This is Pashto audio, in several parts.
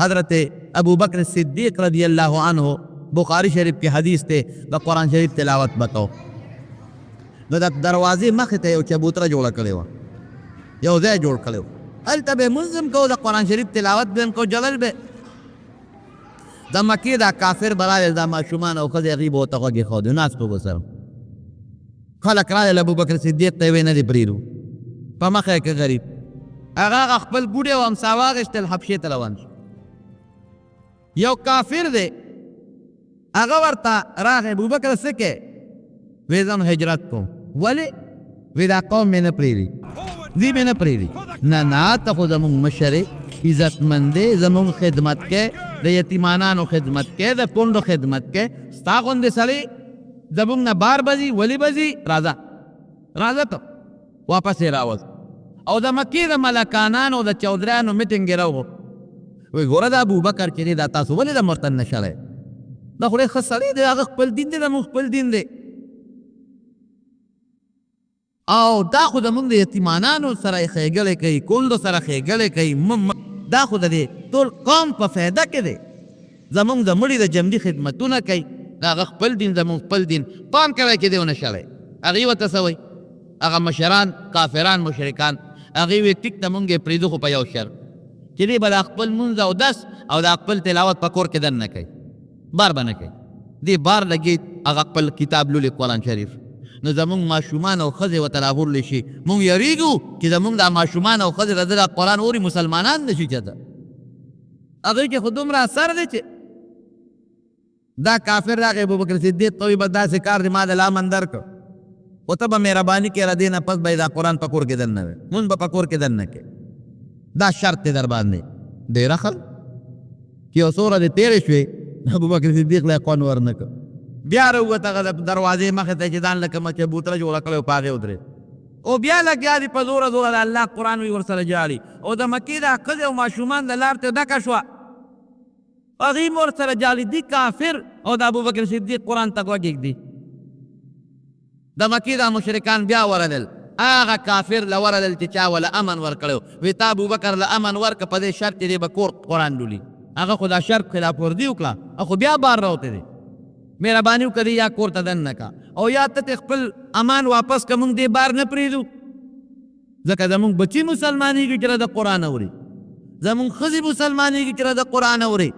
حضرت ابو بکر صدیق رضی اللہ عنہ بخاری شریف کی حدیث تے دا قرآن شریف تلاوت بکو نو دا دروازے مخ ته یو چبوتره جوړه کړې وه، یو ځای جوړ کړی و، هلته به منظم کو د قرآن شریف تلاوت به کو جلل به د مکې دا کافر به راغلل، دا ماشومان او ښځې هغوی به ورته غوږ ایښودی، ناست به سره خلک راغلل ابوبکر صدیق ته یې ویې نه دې پرېږدو، په مخه یې که غریب هغه خپل بوډۍ او امسا واخېستل، حبشې ته روان شو. یو کافر دی هغه ورته راغی، ابوبکر څه کوې؟ وی زه نو هجرت کوم. ولې؟ وی دا قوم مې نه پرېږدي، دوی مې نه پرېږدي. نه نه ته خو زمونږ مشر یې، عزتمند دی، زمونږ خدمت کوې، د یتیمانانو خدمت کوې، د کونډو خدمت کوې، ستا غوندې سړی زمونږ نه بار به ځي، ولې به ځي؟ راځه راځه ته واپس یې راوست او د مکې د ملکانانو د چودریانو میټینګ یې راوغوښت. وی ګوره دا ابوبکر چې دی دا تاسو ولې د مرتد نه شړی؟ دا خو ډېر ښه سړی دی، هغه خپل دین دی، زمونږ خپل دین دی، او دا خو زمونږ د یتیمانانو سره یې ښېګړې کوي، کونډو سره ښېګړې کوي، دا خو د دې ټول قوم په فایده کې دی، زمونږ د مړي د جمدي خدمتونه کوي، د هغه خپل دین زمونږ خپل دین، پام کوئ چې دی ونه شړی. هغوی ورته څه وایي؟ هغه مشران کافران مشرکان هغوی وایي ټیک ته مونږ یې پرېږدو خو په یو شرط چې دی به د خپل مونځ او دس او د خپل تلاوت په کور کې دننه کوي، بار به نه کوي، دی بار لګي هغه خپل کتاب لولي قرآن شریف. نو زمونږ ماشومان او ښځې ورته راغورلی شي، مونږ یریږو چې زمونږ دا ماشومان او ښځې د ده دا قرآن اوري مسلمانان نه شي چېرته. هغوی کې خو دومره اثر دی چې دا کافر راغی ابوبکر صدیق ته وایي بس داسې کار دی ما د لامن درکړ، خو ته به مهرباني کړې له دې نه پس به یې دا قرآن په کور کې دننه وی، مونځ به په کور کې دننه کې، دا شرط دی در باندې. ډېر ښه چې یو څومره دې تېرې شوې ابوبکر صدیق له خوند ورنه کړ، بیا راووت هغه د دروازې مخې ته چې ځان لکه چبوتره جوړه کړې وه په هغې ودرېد او بیا لګیا دي په زوره زوره د الله قرآن وي ورسره جاړي او د مکې دا ښځې او ماشومان د لار ته ډکه شوه، هغوی م ورسره جاړي، دي کافر او د ابوبکر صدیق قرآن ته غوږ ایږدي. د مکې دا مشرکان بیا ورلل، هغه کافر له ورلل چې چا وله امن ورکړی وی تا ابوبکر له امن ورکړه په دې شرط چې دی به کور قرآن لولي. هغه خو دا شرط خلاف ورزي وکړه، خو بیا بار راوتی دی، مهرباني وکړه یا کور ته دننه کا او یا ته خپل امان واپس که مونږ دې بار نه پرېږدو، ځکه زمونږ بچي مسلمانېږي چې د قرآن اوري، زمونږ ښځې مسلمانېږي چې د قرآن اوري.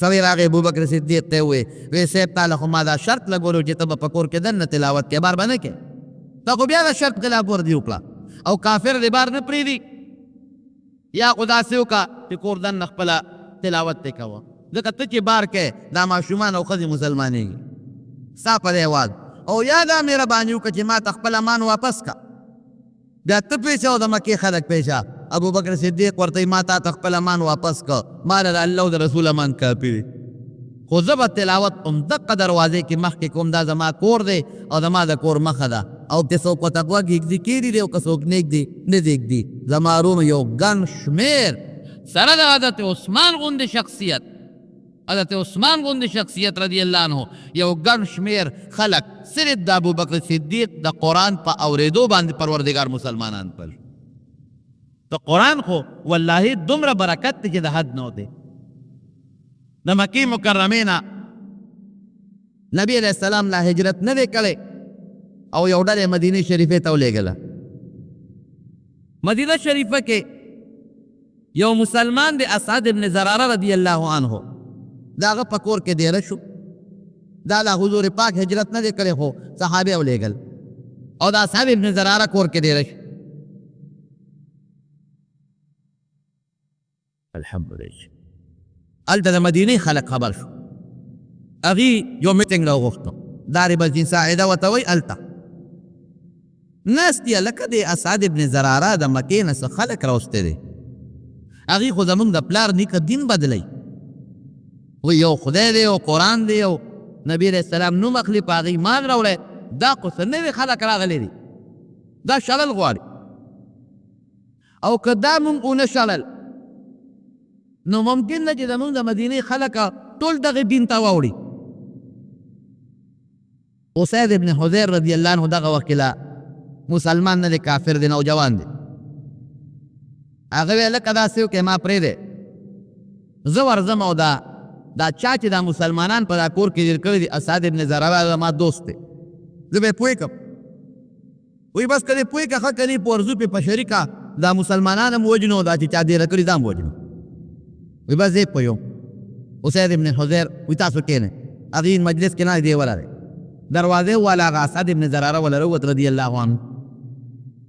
سړی راغی ابوبکر صدیق ته وویې وی صاحب تا له خو ما دا شرط لګولو چې ته به په کور کې دننه تلاوت کې بار به نه کې، تا خو بیا د شرط خلاف ورزي وکړه او کافر دې بار نه پرېږدي، یا خو داسې وکړه چې کور دننه خپله تلاوت ته کوه، ځکه ته چې بار کې دا ماشومان او ښځې مسلمانېږي ستا په دې هېواد، او یا دا مهرباني وکړه چې ما ته خپل امان واپس کا، بیا ته پېښه او د مکې خلک پېښه. ابوبکر صدیق ورته ما تا ته خپل امان واپس که، ما له د الله او د رسول امان کافي دی، خو زه به تلاوت همدقه دروازې کې مخکې کوم، دا زما کور دی او زما د کور مخه ده، او که څوک ورته غوږ ایږدي کېږدي دی او که څوک نه ایږدي نه دې ایږدي. زما روم یو ګڼ شمېر سره د حضرت عثمان غوندې شخصیت، حضرت عثمان غوندې شخصیت رضی الله عنه یو ګڼ شمېر خلک صرف د ابوبکر صدیق د قرآن په اورېدو باندې پروردګار مسلمانان کړل. د قرآن خو والله دومره برکت دی چې د حد نه دی. د مکې مکرمې نه نبی علیہ السلام لا هجرت نه دی کړی او یو ډلې مدینې شریفې ته ولېږله. مدینه شریفه کې یو مسلمان دی اسعد ابن زراره رضی الله عنه، د هغه په کور کې دیره شو، دا لا حضور پاک هجرت نه دی کړی خو صحابه ولېږل او د اسعد ابن زراره کور کې دیره شو. الحمدلله هلته د مدینې خلک خبر شو، هغوی یو میټینګ راوغوښتو، دارب الدین ساعده ورته وایي هلته ناست دي هلکه د اسعد ابن زراره د مکې نه څه خلک راوستی دی، هغوی خو زمونږ د پلار نیکه دین بدلی، وی یو خدای دی او قرآن دی او نبی علیہ السلام نوم اخلي په هغوی ایمان راوړی، دا خو څه نوي خلک راغلی دي، دا شړل غواړي، او که دا مونږ ونه شړل نو ممکن ده چې زمونږ د مدینې خلک ټول دغه دین ته واوړي. اسید ابن حضیر رضی الله عنه دغه وخت لا مسلمان نه دی، کافر دی، نوجوان دی، هغه ویل لکه داسې وکړې ما پرېږدې، زه ورځم او دا چا چې دا مسلمانان په دا کور کې دیر کړي دي اسعد ابن زراره زما دوست دی زه به یې پوه کړم وی بس که دې پوه کړه ښه که نه په ورځو پې په شریکه دا مسلمانان هم وجنو دا چې چا دیره کړي دا هم وجنو وی بس زه یې پوه یم اسید ابن حضیر وی تاسو کښېنئ هغې مجلس کې ناست دی ولرئ دروازې والا هغه اسعد ابن زراره والا راووت رضی الله عنه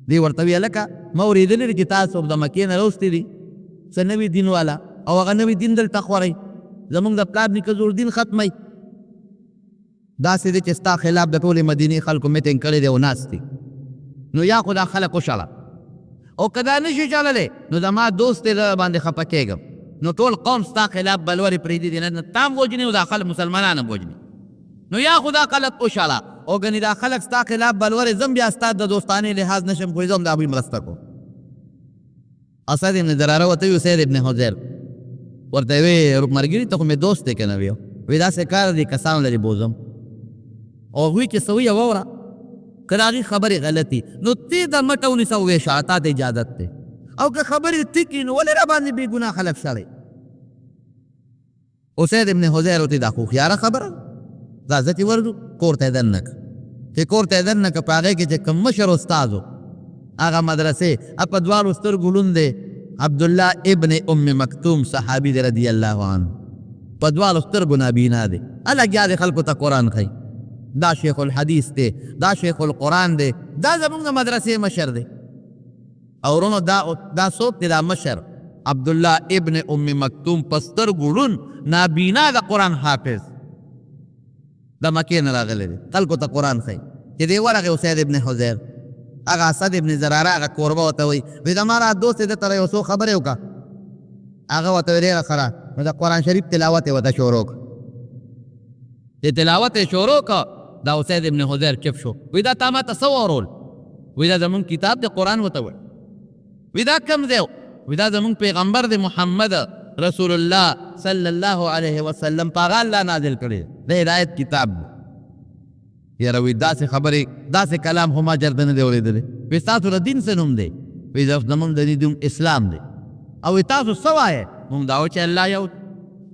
دی ورته ویې هلکه ما اورېدلي دي چې تاسو د مکې نه راوستي دي څه نوي دین والا او هغه نوي دین دلته خورئ زمونږ د پلار نیکه زوړ دین ختمی داسې دی چې ستا خلاف د ټولې مدینې خلکو میټینګ کړی دی او ناست دي نو یا خو دا خلک وشړه او که دا نشي چللی نو زما دوست دی زه باندې خفه کېږم نو ټول قوم ستا خلاف بلورې پرېږدي دي نه تا هم وژني او دا خلک مسلمانان هم وژني نو یا خو دا خلک وشړه او ګنې دا خلک ستا خلاف بلورې زم بیا ستا د دوستانې لحاظ نشم کوی زه هم د هغوی مرسته کوم اسد ابن زراره ورته وي سید ابن حضیر ورته یې وی مرګري ته خو مې دوست دی که نه وي وی داسې کار دی کسان لري بوزم او هغوی چې څه وي واوره که د هغې خبرې غلطي نو تی د مټه ونیسه وویشه تا ته اجازت دی او که خبرې ټیکي نو ولې را باندې بې ګناه خلک شړئ اسید ابن حضیر ورته دا خو هوښیاره خبره دا زه چې ورځو کور ته یې دننه که چې کور ته یې دننه که په هغې کې چې کوم مشر استاد و هغه مدرسې په دواړو سترګو لوند دی عبدالله ابن ام مکتوم صحابي دی رضی الله عنه په دواړو سترګو نابینا دی لګیا دی خلکو ته قرآن ښیي دا شیخ الحدیث دی دا شیخ القرآن دی دا زمونږ د مدرسې مشر دی او ورونو دا څوک دی دا مشر عبدالله ابن ام مکتوم په سترګو ړوند نابینا د قرآن حافظ د مکې نه راغلی دی خلکو ته قرآن ښیي چې دی ورغې اسید ابن حضیر هغه اسد ابن زراره هغه کوربه ورته وایي وی زما را دوست د ته یو څو خبرې وکړه هغه ورته وی ډېره ښه نو د قرآن شریف تلاوت یې ورته شروع کړه چې تلاوت یې شروع کړه دا اسید ابن حضیر چپ شو وی دا تا ما ته څه واورول وی دا زمونږ کتاب دی قرآن ورته وایي وی دا کم دی وی دا زمونږ پیغمبر دی محمد رسول الله صلی الله علیه وسلم په هغه الله نازل کړی د هدایت کتاب دی یاره وی داسې خبرې داسې کلام خو ما چېرته نه دی اورېدلی وی ستاسو د دین څه نوم دی وی زمونږ د دین اسلام دی او وی تاسو څه وایې مونږ دا و چې الله یو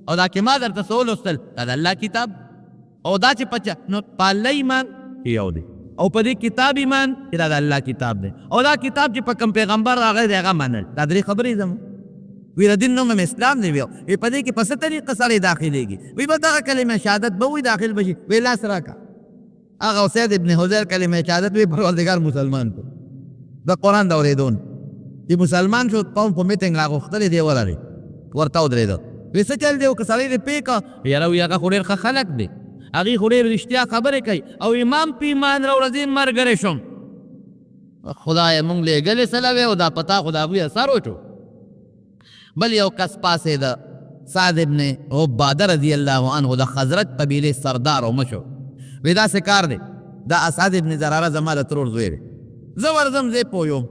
او دا چې ما درته څه ولوستل دا د الله کتاب او دا چې په نو په الله ایمان یو دی او په دې کتاب ایمان چې دا د الله کتاب دی او دا کتاب چې په کوم پیغمبر راغلی دی هغه منل دا درې خبرې زموږ وی د دین نوم هم اسلام دی وی په دې کې په څه طریقه سړی داخلېږي وی به دغه کلمه شهادت به وی داخل بشي وی لاس راکړه هغه اسید ابن حضیر کلمه شهادت وی پروردګار مسلمان کو د قرآن د اورېدون چې مسلمان شو قوم په میټینګ راغوښتلی دی ولري ورته ودرېده وی څه چل دی او که سړی دې پوه کړه یاره وی هغه خو ډېر ښه خلک دی هغې خو ډېر رښتیا خبرې کوي او امام په ایمان راوړه ملګری شم خدای مونږ لېږلې سله وې او دا پتا خو د هغوی اثر وشو بل یو کس پاسېده سعد ابن عباده رضی الله عنه د خزرج قبیلې سردار او مشر وی داسې کار دی دا اسعد ابن زراره زما د ترور زوی دی زه ورځم زه پوه یم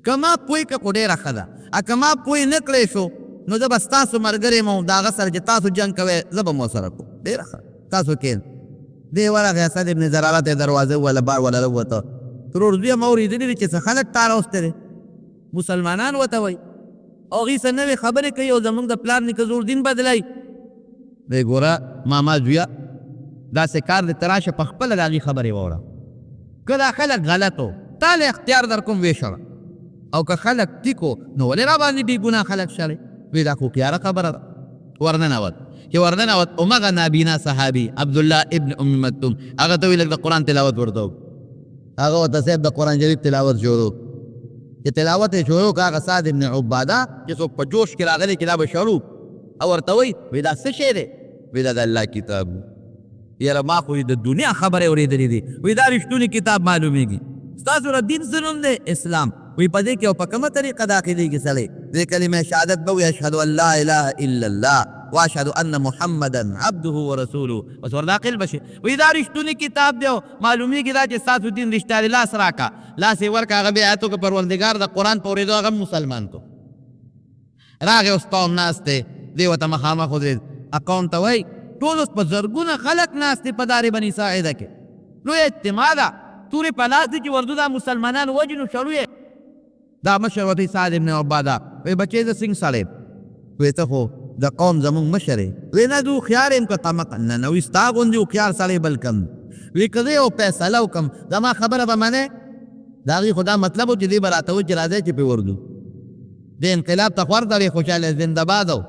که ما پوه کړه خو ډېره ښه ده که ما پوه نه کړی شو نو زه به ستاسو ملګری یم د هغه سره چې تاسو جنګ کوئ زه به مو سره کوم ډېره ښه تاسو کښېن دی ورغی اسد ابن زراره ته یې دروازه ووهله بار وله راووته ترور زوی هم اورېدلي دي چې څه خلک تا راوستی دی مسلمانان ورته وایي او هغې څه نوې خبرې کوي او زموږ د پلار نیکه زوړ دین بدلوي دی ګوره ماما زویه داسې کار دی ته راشه په خپله د هغې خبرې واوره که دا خلک غلط و تا له اختیار در کوم ویې شړه او که خلک ټیک و نو ولې را باندې بې ګناه خلک شړې وی دا خو هوښیاره خبره ده ورننوت چې ورننوت همغه نابینا صحابي عبدالله ابن ام مکتوم هغه ته وی لږ د قرآن تلاوت ورته وکړو هغه ورته صاحب د قرآن شریف تلاوت شروع چې تلاوت یې شروع کړه هغه سعد ابن عباده چې څوک په جوش کې راغلی چې دا به شړو او ورته وی دا څه شی دی وی دا د الله کتاب یاره ما خو د دنیا خبرې اورېدلې دي وی دا رښتونی کتاب معلومیږي ستاسو د دین څه نوم دی اسلام وی په دې کې او په کومه طریقه داخلېږي سړی دې کلمې شهادت به وي اشهد ان لا اله الا الله واشهد ان محمدا عبده ورسوله بس ور داخل بشي وی دا رښتونی کتاب دی او معلومیږي دا چې ستاسو دین رښتیا دی لاس راکړه لاس یې ورکړه هغه بیا آیتو کې پروردګار د قرآن په اورېدو هغه مسلمان کو راغی اوس قوم ناست دی دې ورته مخامخ ودرېد قوم ته وایي ټول اوس په زرګونه خلک ناست دي په دارې بني ساعده کې لوی اجتماع ده تورې په لاس دي چې ورځو دا مسلمانان وجنو شړو یې دا مشر ورته سعد ابن عباده وی بچې زه څنګه سړی وی ته خو د قوم زمونږ مشر یې وی نه د هوښیار یم که قمقل نه نه وي ستا غوندې هوښیار سړی بل کم وی که زه یو فیصله وکړم زما خبره به منې د هغې خو دا مطلب و چې دوی به راته وایي چې راځئ چې پرې ورځو د انقلاب ته خور ته خوشحاله زنده‌باد و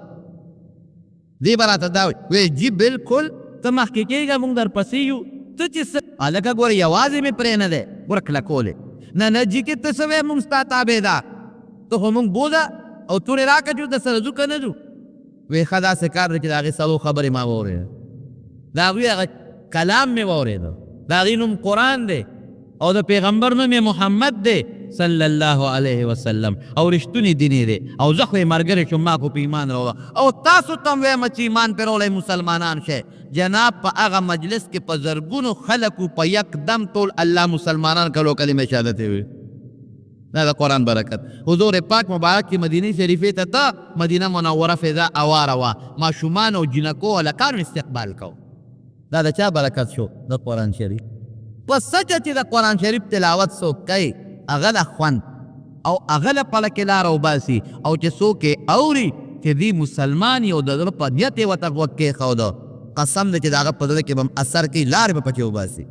دوی به راته دا وایي جي بلکل ته مخکې کېږه مونږ درپسې یو ته چې څه هلکه ګوره یوازې مې پرې نه دی ګوره کلکولې نه نه جي کې ته څه وایې مونږ ستا تابعدار ته خو مونږ بوځه او تورې راکړه چې د سره ځو که نه ځو وی ښه داسې کار دی چې د هغې څلور خبرې ما واورېده د هغوی هغه کلام مې واورېده د هغې نوم قرآن دی او د پیغمبر نوم یې محمد دی صلی الله علیه وسلم او رښتونی دیني دی او زه خو یې ملګری شوم ما خو په ایمان راوړه او تاسو ته هم وایم چې ایمان پرې راوړئ مسلمانان شئ جناب په هغه مجلس کې په زرګونو خلکو په یک دم ټول الله مسلمانان کلو کلمه شهادت وي دا د قرآن برکت حضور پاک مبارک کی مدینه شریفه ته مدینه منوره فضا اواره وه ماشومان او جنکو او هلکانو استقبال کو دا د چا برکت شو د قرآن شریف په سچه چې د قرآن شریف تلاوت څوک کوي هغه له خوند او هغه له پله کې لاره وباسي او چې څوک یې اوري چې دی مسلمان یې او د زړه په نیت یې ورته غوږ کېښوده قسم دی چې د هغه په زړه کې به هم اثر کوي لارې به پکې وباسي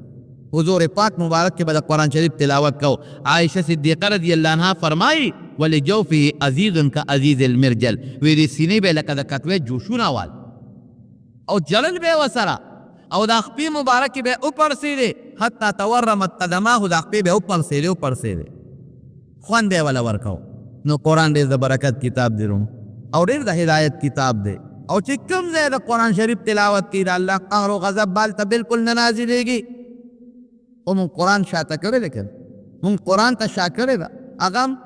حضور پاک مبارک کې به د قرآن شریف تلاوت کو عائشہ صدیقه رضی اللہ عنہ فرمائی ولجوفه عزیز کعزیز المرجل وی دې سینې به لکه د کټوې جوشونه وال او جلل به وسره او د خپې مبارکې به وپړسېدې حتی تورمت قدماه د خپې به وپړسېدې خوند یې وله ورکو نو قرآن ډېر د برکت کتاب دی روم او ډېر د هدایت کتاب دی او چې کوم ځای د قرآن شریف تلاوت کوي د الله قهر و غضب بالته بالکل نه نازلېږي او مونږ قرآن شاته کړی دی که مونږ قرآن ته شا کړی ده هغه هم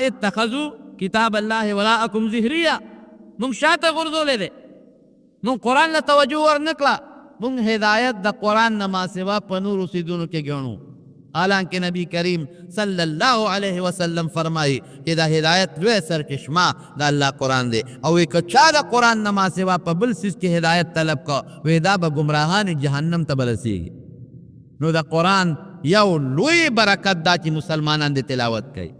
اتخذو کتاب الله وراءکم ظهریا مونږ شاته غورځولی دی مونږ قرآن له توجه ورنه کړه مونږ هدایت د قرآن نه ما سوا په نورو څیزونو کې ګڼو حالانکه نبی کریم صلی الله علیه وسلم فرمایي چې د هدایت لوی سرچشمه د الله قرآن دی او که چا د قرآن نه ما سوا په بل څیز کې هدایت طلب کو وی دا به ګمراهان جهنم ته به رسېږي نو د قرآن یو لوی برکت دا چې مسلمانان د تلاوت کوي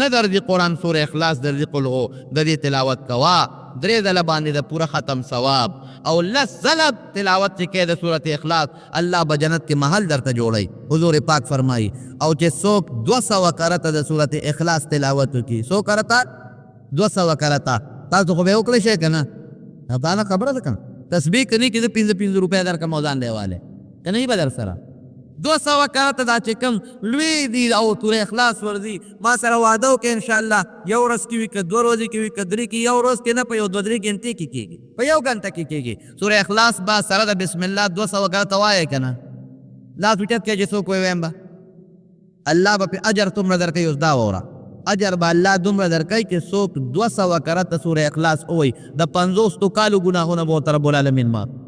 نه در دې قرآن سور اخلاص در دې قلغو د دې تلاوت کوا درې ځله باندې د پوره ختم ثواب او لس ځله تلاوت چې کوي د صورت اخلاص الله به جنت کې محل درته جوړوي حضور پاک فرمایي او چې څوک 200 کرته د صورت اخلاص تلاوت وکړي 100 کرته 200 کرته تاسو خو به وکړئ شئ که نه دا نه خبره ده که نه تسبیح کنی چې زه 5 روپۍ درکړم او ځان دیواله که نه به در سره 200 کرته دا چې کوم لوی دي او سوره اخلاص ورځي ما سره واده وکړه انشاءالله یو ورځ کې وي که 2 ورځې کې وي که 3 کې یو ورځ کې نه په یو 2-3 غنټې کې کېږي په یو غنټه کې کېږي سوره اخلاص به سره د بسم الله 200 کرته وایې که نه لاس اوچت کړه چې څوک ووایم به الله به پې اجر څومره درکوي اوس دا واوره اجر به الله دومره درکوي چې څوک 200 کرته سوره اخلاص ووایي د 50 کالو ګناهونه به ورته رب العالمین معاف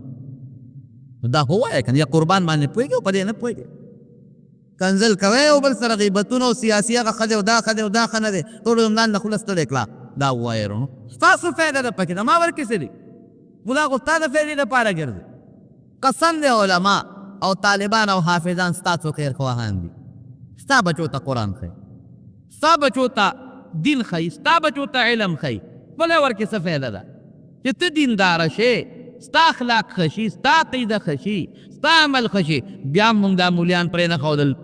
دا هو وایه کنه یا قربان باندې پوهېږي او په دې نه پوهېږي کنځل کوئ او بل سره غیبتونه او سیاسي هغه ښه دی او دا ښه دی او دا ښه نه دی ټول عمران د خوله ستړی کړه دا ووایه ورونو ستاسو فایده ده پکې د ما ورکې څه دي خو دا خو ستا د فایدې دپاره ګرځي قسم دی علما او طالبان او حافظان ستاسو خیر خواهان دي ستا بچو ته قرآن ښایي ستا بچو ته دین ښایي ستا بچو ته علم ښایي بله ورکې څه فایده ده چې ته دینداره شې ستا اخلاق خشي ستا عقیده خشي ستا عمل خشي بیا موږ دا مولیان پرې نه ښودل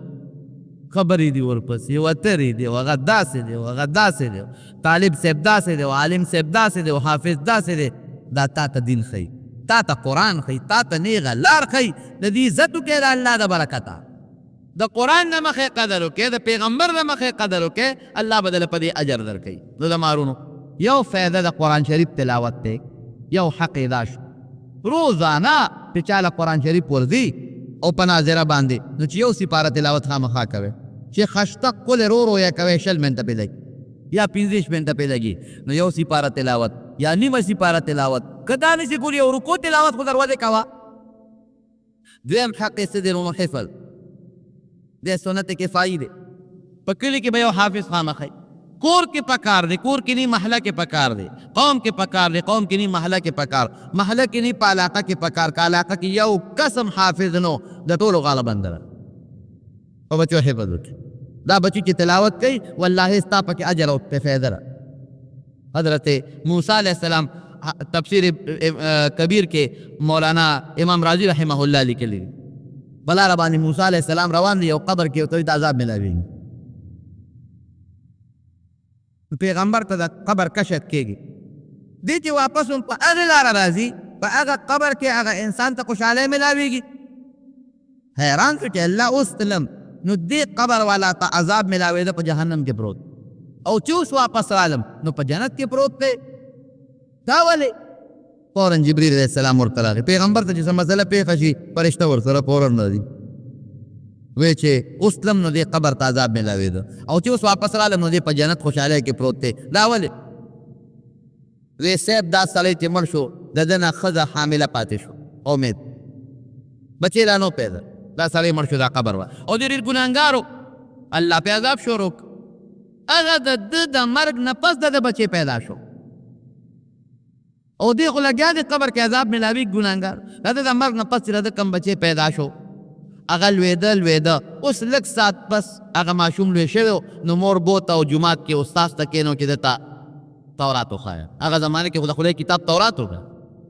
خبرې دي ورپسې وترې دي هغه داسې دی هغه داسې دی طالب صاحب داسې دی عالم صاحب داسې دی حافظ داسې دی دا تا ته دین ښایي تا ته قرآن ښایي تا ته نیغه لار ښایي د دې عزت وکړې د الله د برکته د قرآن نه مخې قدر وکړې د پیغمبر نه مخې قدر وکړې الله به دله په دې اجر درکوي نو د مارونو یو فایده د قرآن شریف تلاوت دی یو حق یې دا شو روزانه چې چاله قرآن شریف ورځي او په ناظره باندې نو چې یو سپاره تلاوت خامخا کوي چې خشته کل رو یا کوي 60 منټه پې لګي یا 15 منټه پې لګي نو یو سپاره تلاوت یا نیمه سپاره تلاوت که دا نشي کولی یو رکوع تلاوت خو دروازې کوه دویم حق یې څه دی نو حفظ دی سنت کفایي دی په کلي کې به یو حافظ خامخا کور کې پکار دی کور کې نه محله کې پکار دی قوم کې پکار دی قوم کې نه محله کې پکار محله کې نه په علاقه کې پکار کا علاقه کې یو قسم حافظ نو د ټولو غالبا در او بچو حفظ وکړي دا بچی چې تلاوت کوي والله ستا پکې اجر او فایده ده حضرت موسی علیہ السلام تفسیر کبیر کې مولانا امام رازی رحمه الله لیکلی بلا ربانی موسی علیہ السلام روان دی او قبر کې او ته عذاب ملاوي پیغمبر ته د قبر کشف کېږي دی چې واپس هم په هغه لاره راځي په هغه قبر کې هغه انسان ته خوشحالۍ ملاویږي حیران شو چې الله اوس تلم نو دې قبر والا ته عذاب ملاوېده په جهنم کې پروت او چې اوس واپس رالم نو په جنت کې پروت دی دا ولې فوراً جبریل علیه السلام ورته راغی پیغمبر ته چې څه مسله پېښه شي فرشته ورسره فوراً راځي وی چې اوس تلم نو دې قبر ته عذاب ملاوېده او چې اوس واپس رالم نو دې په جنت خوشحالۍ کې پروت دی دا ولې وی صاحب دا سړی چې مړ شو د ده نه ښځه حامله پاتې شو امید بچې لا نو پیدا دا سړی مړ شو دا قبر وه او د ډېر ګناهګارو الله پې عذاب شروع هغه د ده د مرګ نه پس د ده بچې پیدا شو او دې خو لګیا د قبر کې عذاب ملاوي ګناهګار د ده د مرګ نه پس چې د ده کم بچې پیدا شو هغه لوېده اوس لږ ساعت پس هغه ماشوم لوی شوی نو مور بوته او جومات کې استاذ ته کېنو چې دته تورات وښایه هغه زمانه کې خو د خدای کتاب تورات وکړه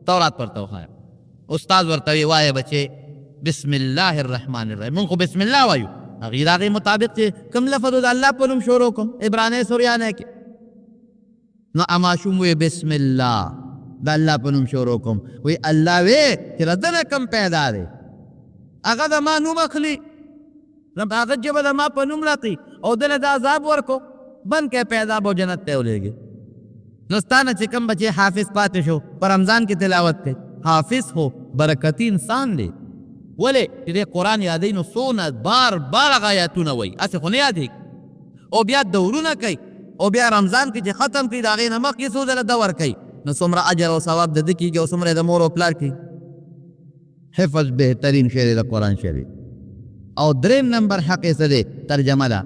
تورات ورته وښایه استاذ ورته وی وایه بچې بسم الله الرحمن الرحیم مونږ خو بسم الله وایو هغې د هغې مطابق چې کوم لفظ د الله په نوم شروع کوم عبرانی سوریانی کې نو ماشوم وی بسم الله د الله په نوم شروع کوم وی الله وی چې د ده نه کم پیدا دی هغه د ما نوم اخلي هغه ژبه د ما په نوم راتی او دله د عذاب ورکو بند کې پیدا به جنت ته ولېږي نو ستا نه چې کوم بچې حافظ پاتې شو په رمضان کې تلاوت کوي حافظ هو برکتي انسان دی ولې چې دې قرآن یادوي نو څونه بار هغه آیاتونه وایي هسې خو نه یادېږي او بیا دورونه کوي او بیا رمضان کې چې ختم کړي د هغې نه مخکې څو ځله دور کوي نو څومره اجر او ثواب د ده کېږي او څومره د مور او پلار کېږي حفظ بهترین شی دی د قرآن شریف او دریم نمبر حق یې څه دی ترجمه ده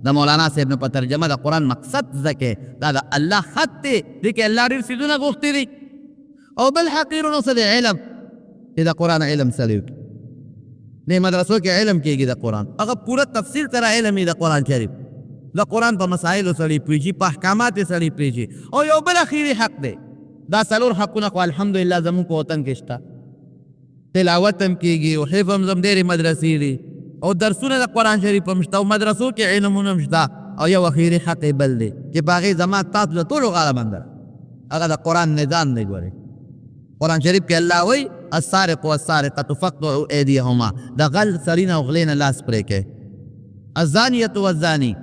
د مولانا صاحب نه په ترجمه د قرآن مقصد ځکه دا د الله خط دی دې کې الله ډېر څیزونه غوښتي دي او بل حقیر نو څه دی علم چې د قرآن علم سړی وکړي دې مدرسو کې علم کېږي د قرآن هغه پوره تفصیل سره علم یې د قرآن شریف د قرآن په مسایلو سړی پوهېږي په احکامات یې سړی پوهېږي او یو بل اخیري حق دی دا څلور حقونه خو الحمدلله زموږ په وطن کې شته تلاوت هم کېږي او حفظ هم ډېرې مدرسې دي او درسونه د قرآن شریف هم شته او مدرسو کې علمونه هم شته او یو اخیري حق یې بل دی چې په هغې زما تاسو د ټولو غاړه بنده هغه د قرآن نظام دی ګورئ قرآن شریف کې الله وایي السارق والسارقة فاقطعوا أيديهما د غل سړي نه او غلې نه لاس پرې کړئ الزانية والزاني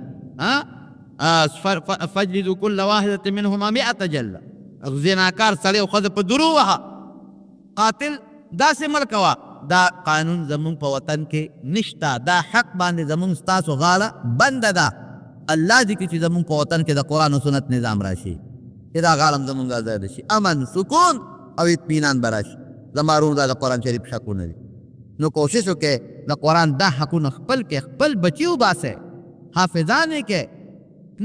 فاجلدوا كل واحدة منهما 100 جلدة زناکار سړی او ښځه په درو وهه قاتل داسې مړ کوه دا قانون زمونږ په وطن کې نشته دا حق باندې زمونږ ستاسو غاړه بنده ده الله دې کړي چې زمونږ په وطن کې د قرآن او سنت نظام راشي چې دا غاړه هم زمونږ ازاده شي امن سکون او اطمینان به راشي زما ورور دا د قرآن شریف حقونه دي نو کوشش وکړئ د قرآن دا حقونه خپل کې خپل بچي وباسئ حافظان یې کې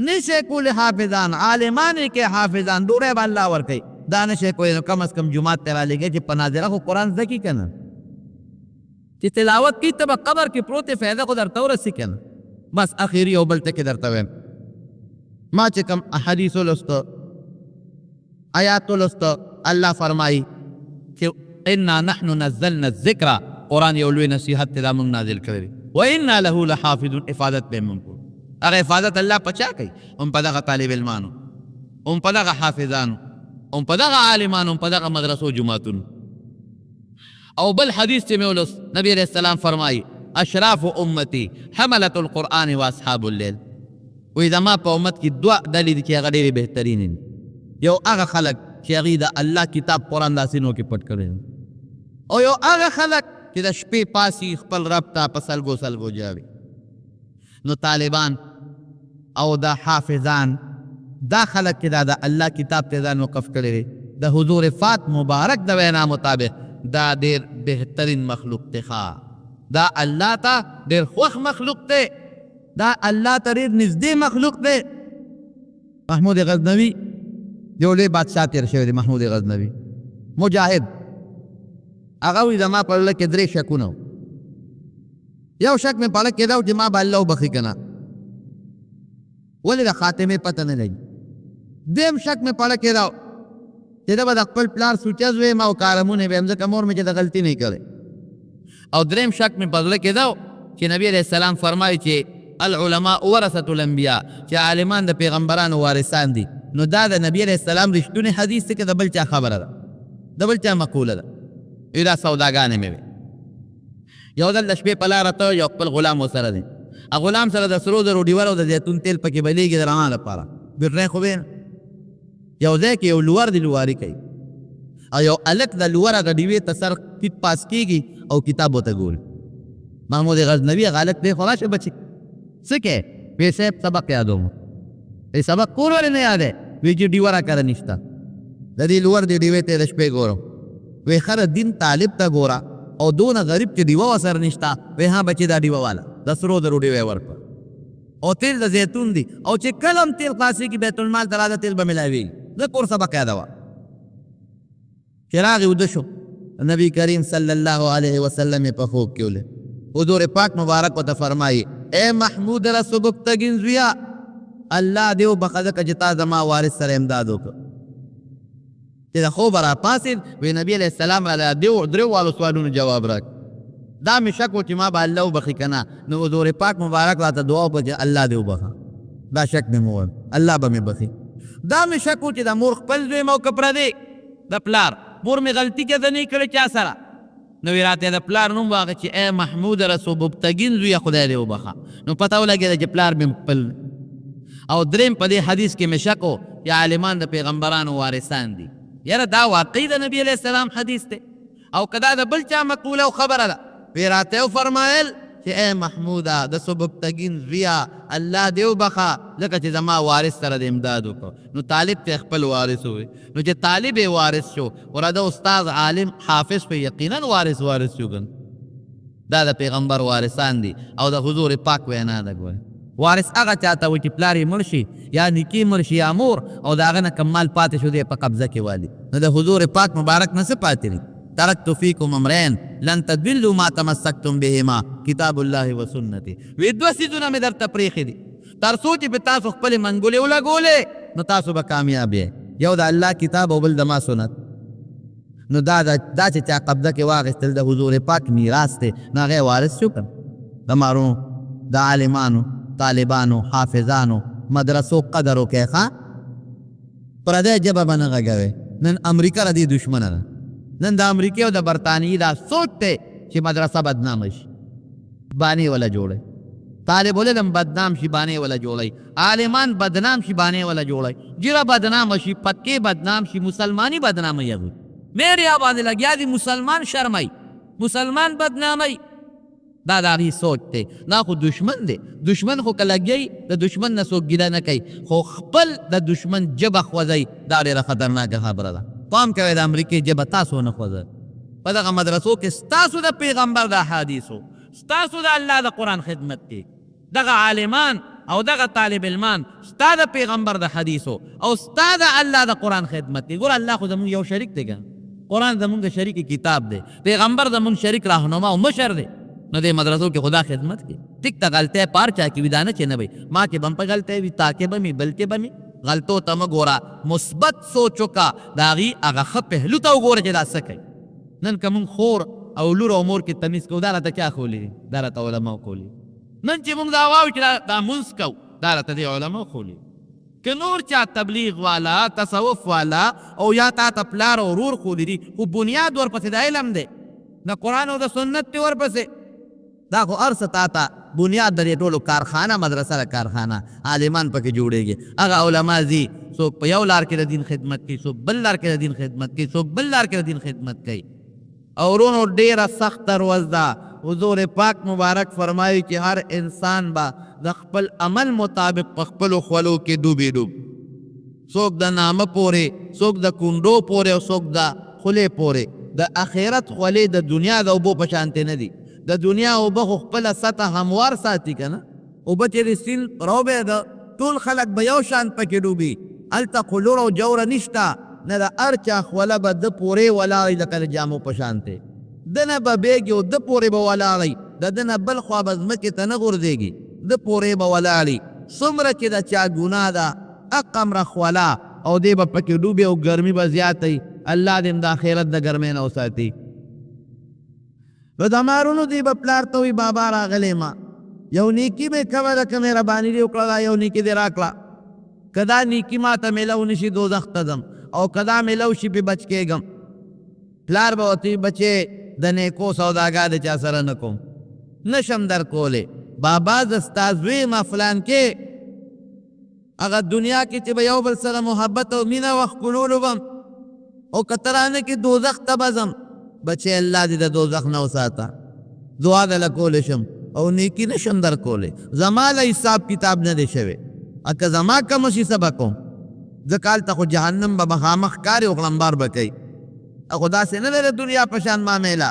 نشئ کولی حافظان عالمان یې کې حافظان ډوډۍ به الله ورکوي دا نشئ کولی نو کم از کم جومات ته رالېږئ چې په ناظره خو قرآن زده کړي که نه چې تلاوت کړي ته به قبر کې پروت یې فایده خو درته ورسي که نه بس اخري یو بل ټکي درته وایم ما چې کوم احادیث ولسته آیات ولسته الله فرمایي چې انا نحن نزلنا الذکر قرآن یو لوی نصیحت ته دا موږ نازل کړی دی و انا له لحافظون حفاظت به موږ کوو هغه حفاظت الله په چا کوي هم په دغه طالب علمانو هم په دغه حافظانو هم په دغه عالمانو هم په دغه مدرسو جماعتونو او بل حدیث چې مې ولوست نبی علیه السلام فرمایي اشراف امتی حملة القرآن و اصحاب الليل وی زما په امت کې دوه ډلې دي چې هغه ډېرې بهترین دي یو هغه خلک چې هغې د الله کتاب قرآن داسینو کې پټ کړی او یو هغه خلک چې د شپې پاسي خپل رب ته په سلګو سلګو جاوي نو طالبان او دا حافظان دا خلک چې دا د الله کتاب ته ځان وقف کړی دی د حضور فات مبارک د وینا مطابق دا ډېر بهترین مخلوق دی دا الله ته ډېر خوښ مخلوق دی دا الله ته ډېر نږدې مخلوق دی محمود غزنوي یو لوی بادشاه تېر شوی دی محمود غزنوي مجاهد هغه وایي زما په زړه کې 3 شکونه یو شک مې په زړه کېده چې ما به الله وبخي که نه ولې د خاتمې پته نه لګي دویم شک مې په زړه کېده چې دا به د خپل پلار سوچه زوی ما او کارمونه به هم ځکه مور مې چې د غلطي نه کړی. او دریم شک مې په زړه کې ده چې نبی علیه السلام فرمایي چې العلماء ورثة الانبیاء، چې عالمان د پیغمبرانو وارثان دي. نو دا د نبی علیه السلام رښتونی حدیث دی که د بل چا خبره ده، د بل چا مقوله ده؟ دا سوداګانې مې وې. یو ځل د شپې په لاره ته یو خپل غلام ورسره دی، غلام سره د سرو زرو ډیوه او د زیتون تیل پکې بلیږي د رڼا لپاره. بیرې خو به یو ځای کې یو لوړ دی لواري کوي او یو الک د لوړ هغه ډیوې ته سر ټیټ پاس کېږي او کتاب ورته ګوري. محمود غزنوي هغه الک دی خو راشه بچي څه کې وی صاحب سبق یادوم. ای سبق کور ولې نه یاد دی؟ وی چې ډیوه راکاره نشته، د دې لوړ دی ډیوې ته د شپې ګورم. وی خره دین طالب ته ګوره او دونه غریب چې ډیوه ورسره نشته. وی ها بچي دا ډیوه والا د سرو زرو ډیوې ورکړه او تیل د زیتون دی او چې کله هم تیل خلاصېږي بیت المال ته راځه تیل به ملاویږي. زه کور سبق یادوه. چې راغی وده شو، نبی کریم صلی الله علیه وسلم یې په خوب کې ولید. حضور پاک مبارک ورته فرمایي اے محمود رسوبکتګین زویا، الله دې وبخښه ځکه چې تا زما وارث سره امداد وکړ. چې د خوبه راپاڅېد وی نبي علیه السلام راله درې والو سوالونو جواب راکړ. دا مې شک و چې ما به الله وبخي که نه. نو حضور پاک مبارک راته دعا وکړه چې الله دې وبخه. دا شک مې وویل الله به مې بخي. دا مې شک و چې د مور خپل زوی م او که پردی د پلار مور مې غلطي کې ده نه کړې چا سره. نو وی راته د پلار نوم واغه چې ای محمود رسوبکتګین زویه خدای دې وبخه. نو پته ولګېده چې پلار مې خپل. او دریم په دې حدیث کې مې شک و چې عالمان د پیغمبرانو وارثان دي. یاره دا واقعي د نبی علیه السلام حدیث دی او که دا د بل چا مقوله او خبره ده؟ وی راته وفرمایل چې ای محموده د سبکتګین زویه الله دې وبخه ځکه چې زما وارث سره د امداد وکړو. نو طالب ته خپل وارث ووی. نو چې طالب یې وارث شو وراده استاد عالم حافظ په یقینا وارث شو ګن. دا د پیغمبر وارثان دي او د حضور پاک وینا ده. ګوره وارث هغه چاته وي چې پلار یې مړ شي یا نیکي مړ شي یا مور او د هغه نه کم مال پاتې شو دی په قبضه کې والي. نو د حضور پاک مبارک نه څه پاتې دي؟ ترکت فیکم امرین لن تضلوا ما تمسکتم بهما کتاب الله و سنتي. وی دوه څیزونه مې درته پرېښي دي تر څو چې به تاسو خپلې منګولې ولګولې نو تاسو به کامیاب یې. یو د الله کتاب او بل د ما سنت. نو دا چې چا قبضه کې واخیستل د حضور پاک میراث دی نو هغه وارث شو که د مارو د عالمانو طالبانو حافظانو مدرسو قدر وکړئ. ښه پردی ژبه به نه غږوئ. نن امریکا را دې دشمنه ده. نن د امریکې او د برطانیې دا سوچ دی چې مدرسه بدنامه شي، بانې وله جوړئ. طالب العلم بدنام شي، بانې وله جوړئ. عالمان بدنام شي، بانې وله جوړئ. ژیره بدنامه شي، پتکې بدنام شي، مسلمانی بدنامه یغوي. میریا باندې لګیا دي مسلمان شرمئ، مسلمان بدنامئ. دا د هغې سوچ دی. دا خو دشمن دی. دشمن خو که لګیئ د دشمن نه څوک ګیله نه کوي، خو خپل د دشمن ژبه خوځئ دا ډېره خطرناکه خبره ده. پام کوئ د امریکې ژبه تاسو نه خوځئ. په دغه مدرسو کې ستاسو د پیغمبر د احادیثو، ستاسو د الله د قرآن خدمت کې دغه عالمان او دغه طالب علمان ستا د پیغمبر د حدیثو او ستا د الله د قرآن خدمت کې. ګوره الله خو زمونږ یو شریک دی که قرآن زمونږ شریک کتاب دی، پیغمبر زمونږ شریک راهنما او مشر دی. نو دې مدرسو کې خدا خدمت کې ټیک ته غلطی پار چا کې وي دا نه چې نه وي ما کې به هم په غلطی وي تا کې به مې بل کې به مې غلطو ته مه ګوره، مثبت سوچ وکړه. د هغې هغه ښه پهلو ته وګوره چې دا څه کوي. نن که مونږ خور او لور او مور کې تمیز کوو دا راته چا ښولي دي؟ دا راته علماو ښولي. نن چې مونږ دا وایو چې دا مونځ کوو دا راته دې علماو ښولي. که نور چا تبلیغ والا تصوف والا او یا تا ته پلار او ورور ښولي دي خو بنیاد ورپسې د علم دی، د قرآن او د سنت دی ورپسې. دا خو هر څه تا ته بنیاد د دې ټولو کارخانه مدرسه ده، کارخانه عالمان پکې جوړېږي. هغه علما ځي څوک په یو لار کې د دین خدمت کوي، څوک بل لار کې د دین خدمت کوي، څوک بل لار کې د دین خدمت کوي. او ورونو ډېره سخته ورځ ده. حضور پاک مبارک فرمایي چې هر انسان به د خپل عمل مطابق په خپلو خولو کې ډوبې ډوب، څوک د نامه پورې، څوک د کونډو پورې او څوک د خولې پورې. د آخرت خولې د دنیا د اوبو په شانتې نه دي. د دنیا اوبه خو خپله سطح هموار ساتي که نه. اوبه چې د سیند راوبهده ټول خلک به یو شان پکې ډوبي. هلته خو لور او جوره نشته، نه د هر چا خوله به ده پورې ولاړئ لکه د جامو په شانتې. ده نه به بیږي او ده پورې به ولاړئ، د ده نه بل خوا به ځمکې ته نه غورځېږي، ده پورې به ولاړئ. څومره چې د چا ګناه ده اقمره خوله او دی به پکې ډوبې او ګرمي به زیاتی. الله دې د آخرت د ګرمۍ نه وساتي. نو د مارونو دی به پلار ته وایي بابا راغلی ما یو نیکي مې کوه ده که مهرباني دې وکړه دا یو نیکي دې راکړه. که دا نیکي ما ته میلو نشي دوزخ ته ځم او که دا میلو شي پې بچ کېږم. پلار به ورته وي بچې د نیکو سوداګاه د چا سره نه کوم نشم در کولی. بابا زه ستا زوی یم فلان کې هغه دنیا کې چې به یو بل سره محبت او مینه وښکلولو بم او که ته رانه کې دوزخ ته به ځم بچې الله دې د دوزخ نه وساته. دعا دله کولی شم او نیکی نشم در کولی. زما له حساب کتاب نه دی شوی. که زما کم شي څه به کوم. ځکه هلته خو جهنم به مخامخ کارې او غړمبار به کوي. خو داسې نه دی د دنیا په شان معامله.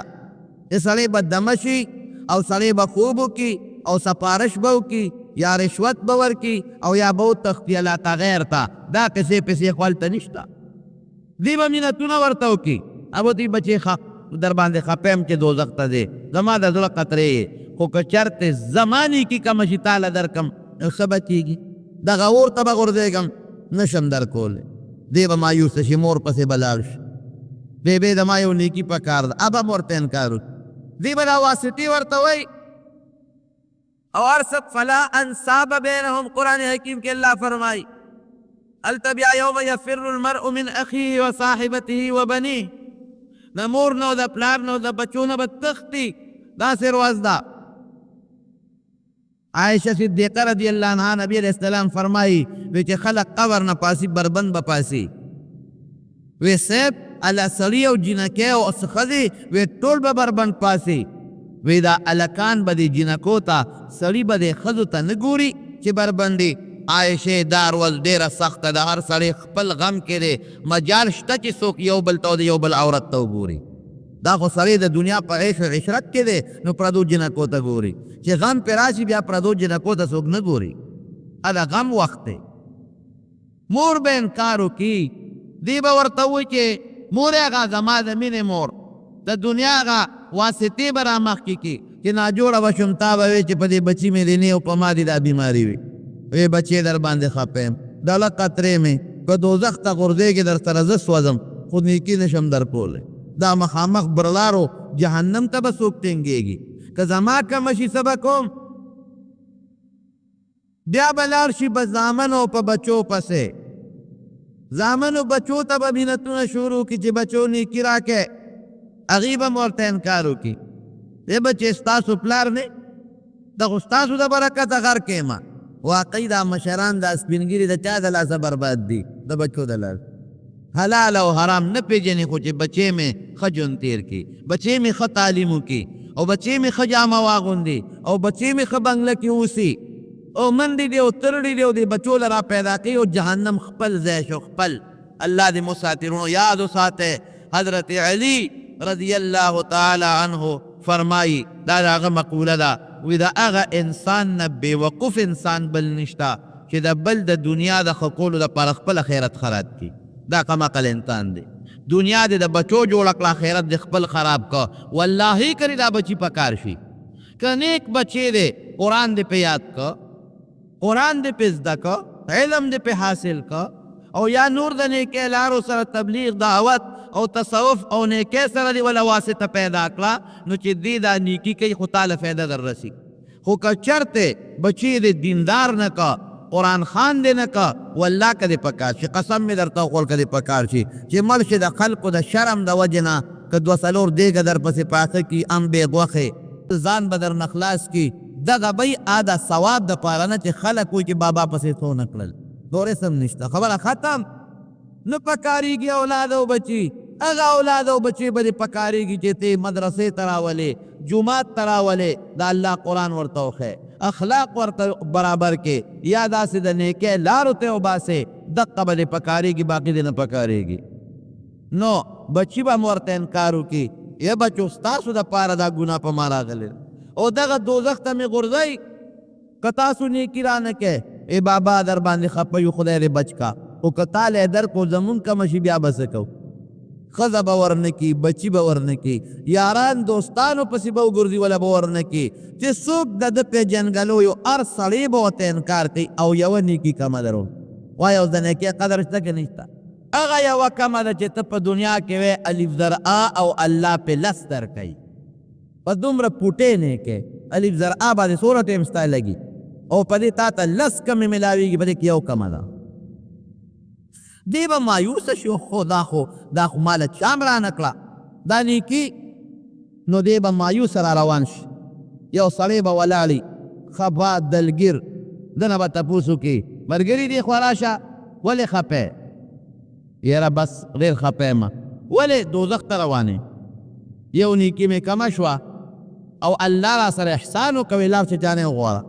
سړی به دمه شي او سړی به خوب وکړي او سپارش به وکړي یا رشوت به ورکړي او یا به وتښتي الله ته غیر ته. دا قصې پسې خو هلته نشته. دی به مینتونه ورته وکړي او به دوی بچې ښه در باندې خفه یم چې دوزخ ته دی زما د زړه قطرې خو که چرته زما نیکي کمه شي تاله درکړم نو څه به کېږي. دغه اور ته به غورځېږم نشم در کولی. دی به مایوسه شي مور پسې به لاړ شي. بې د ما یو نیکي په کار ده اب هم ورته انکار وکړي. دی به دا واسطې ورته وایي او ارسط فلا انصاب بینهم. قرآن حکیم کې الله فرمایي هلته بیا یوم یفر المرء من اخیه و صاحبته و بنیه. د مور نه او د پلار نه او د بچو نه به تښتي. داسې ورځ ده. عائشہ صدیقه رضی اللہ عنہ نبی علیہ السلام فرمائی وی چې خلق قبر نه پاسی بربند به پاسی. وی صاحب الله سړي او جنکې او ښځې وی ټول به بربند پاسی. وی دا الکان به دې جنکو ته سړي به دې ښځو ته نه ګوري چې بربندي. عائشې دا ورځ ډېره سخته ده. هر سړی خپل غم کې دی مجال شته چې څوک یو بل ته د یو بل عورت ته وګوري. دا خو سړی د دنیا په عیش و عشرت کې دی نو پردو جنکو ته ګوري. چې غم پې راشي بیا پردو جنکو ته څوک نه ګوري. دا غم وخت دی. مور به انکار وکړي. دی به ورته وایي چې مور هغه زما د مینې مور د دنیا هغه واسطې به را مخکې کړي چې ناجوړه به شم تا به وایي چې په دې بچي مې دی نه او په ما دې دا بیماري وي. وی بچې در باندې خفه یم ډله قطرې مې که دوزخ ته غورځېږي در سره زه سوځم خو نیکي نشم در کولی. دا مخامخ برلارو جهنم ته به څوک ټینګېږي. که زما کمه شي څه به کوم. بیا به لاړ شي په زامنو په بچو پسې. زامنو بچو ته به مینتونه شروع کړي چې بچو نیکي راکې. هغې به م ورته انکار وکړي. دی بچې ستاسو پلار نه د خو ستاسو د برکته غر کېمه. واقعي دا مشران دا سپینګیري د چا د لاسه برباد دي د بچو د لاسه. حلال او حرام نه پیژني خو چې بچې مې ښه ژوند تېر کړي بچې مې ښه تعلیم وکړي او بچې مې ښه جامه واغوندي او بچې مې ښه بنګله کې اوسي او منډې دي او ترړې دي او د بچو له را پیدا کوي او جهنم خپل ځای شو خپل. الله دې مساترونو یاد وساته. حضرت علی رضی الله تعالی عنه فرمایي دا د هغه مقوله ده وی د هغه انسان نه بېوقوف انسان بل نشته چې د بل د دنیا د ښه کولو دپاره خپل خیرت خراب کړي. دا کمعقل انسان دی. دنیا دې د بچو جوړه کړه خیرت دې خپل خراب که. والله کړي دا بچي په کار شي. که نیک بچی دی قرآن دې په یاد که قرآن دې په زده که علم دې په حاصل که او یا نور د نیکۍ لارو سره تبلیغ دعوت او تصوف او نیکۍ سره دې وله واسطه پیدا کړه نو چې دې دا نیکي کوي خو تاله فایده در رسي. خو که چرته بچی دې دیندار نه که قرآن خان دې نه که والله که دې په کار شي. قسم مې درته وخوړ که دې په کار شي چې مړ شي د خلقو د شرم د وجې نه که دوه څلور دیګه در پسې پاخه کړي ام بې غوښې ځان به در نه خلاص کړي. دغه به دا ثواب دپاره نه چې خلک وایي چې بابا پسې څونه کړل. نور اسم نشته. خبره ختم. نه پکارېږي اولاد او بچي. هغه اولاد او بچي به دې پکارېږي چې ته مدرسې ته راولې جومات ته راولې د الله قرآن ورته وښیې اخلاق ورته برابر کې یا داسې د نیکۍ لارو ته وباسې دقه به دې پکارېږي باقي دې نه پکارېږي. نو بچي به م ورته انکار وکړي یا بچو ستاسو دپاره دا ګناه په ما راغلی او دغه دوزخ ته مې غورځئ که تاسو نیکي رانه کې ای بابا در باندې خفه یو خدای دې بچ کا خو که تا لی در کو زمون کمه شي بیا به څه کوو. ښځه به ورنه کي بچي به ورنه کي یاران دوستانو پسې به وګرځي وله به ورنه کي چې څوک د ده پېژنګلو یو هر سړی به ورته انکار کوي او یوه نیکي کمه درو وایه اوس د نیکۍ قدر شته که نشته؟ هغه یوه کمه ده چې ته په دنیا کې وی الف زر آ او الله پې لس درکوي په دومره پوټې نیکۍ الف زر آ باندې څومره ټیم ستا لګي او په دې تا ته لس کمې ملاویږي په دې کې یو کمه ده. دی به مایوسه شي خو دا خو ماله چام رانه کړه دا نیکي، نو دی به مایوسه را روان شي. یو سړی به ولاړي ښه باد دلګیر دنه به تپوس وکړي ملګري دې خوا راشه ولې خفی؟ یاره بس ډېر خفی یم. ولې؟ دوزخ ته روانې یو نیکي مې کمه شوه او الله را سره احسان وکوي لاړ چې چا نه وغواړه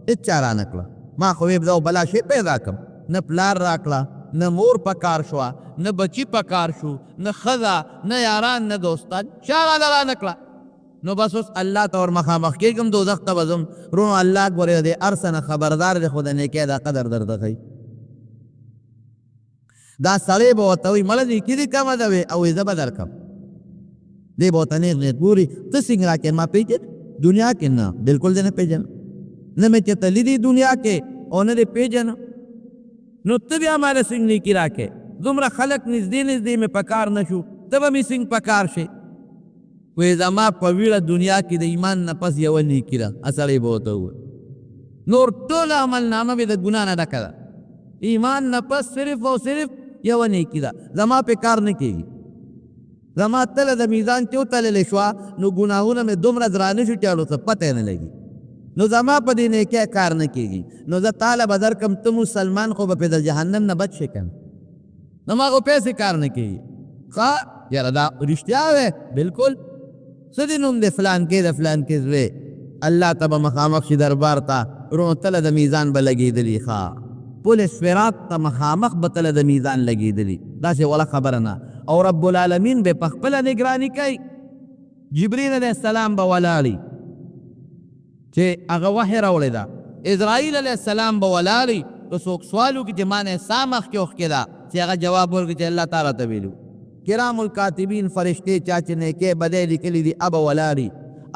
هېڅ چا رانه کړه. ما خو ویې دا بلا شی پیدا کړم، نه پلار راکړه، نه مور په کار شوه، نه بچي په کار شو، نه ښځه، نه یاران، نه دوستان، چا راله رانه کړه. نو بس اوس الله ته ور مخامخ کېږم دوزخ ته به ځم. رونو الله ګورې د دې هر څه نه خبردار دی خو د نیکۍ دا قدر درته ښیي. دا سړی به ورته وایي مړه نیکي دې کمه ده وې او زه به درکړم. دی به ورته نیغ نیغ ګوري ته څنګه راکړې ما پېژنې؟ دنیا کې نه بلکل دې نه پېژنم، نه مې چېرته لیدي دنیا کې او نه دې پېژنم. نو ته بیا ماله څنګه نیکي راکړې؟ دومره خلک نږدې نږدې مې په کار نه شو ته به مې څنګه په کار شې؟ وی زما په ویړه دنیا کې د ایمان نه پس یوه نیکي ده. سړی به ورته وویل نور ټوله عملنامه مې د ګناه نه ډکه ده، ایمان نه پس صرف او صرف یوه نیکي ده. زما پې کار نه کېږي، زما تله د میزان چې وتللی شوه نو ګناهونه مې دومره درانه شو چې اړو څه پته یې نه لګي. نو زما په دې نیکۍ کار نه کېږي. نو زه تاله به درکړم ته مسلمان خو به پې د جهنم نه بچ شې که نه؟ نو ما خو پیسې کار نه کېږي. ښه یاره دا رښتیا وی بلکل څه دې نوم دی فلان کې د فلان کې زوی الله ته به مخامخ شي دربار ته ورونو تله د میزان به لګېدلي. ښه پل صراط ته مخامخ به تله د میزان لګېدلي، داسې وړه خبره نه. او رب العالمین به په خپله نګراني کوي. جبریل علیه السلام به ولاړي چې هغه وحی راوړې ده، اسرائیل علیه السلام به ولاړي که څوک سوال وکړي چې ما نه سا مخکې اوښکې ده چې هغه جواب ورکړي چې الله تعالی ته ویلو. کرام الکاتبین فرشتې چا چې نیکۍ بدۍ لیکلي دي ابه ولاړي.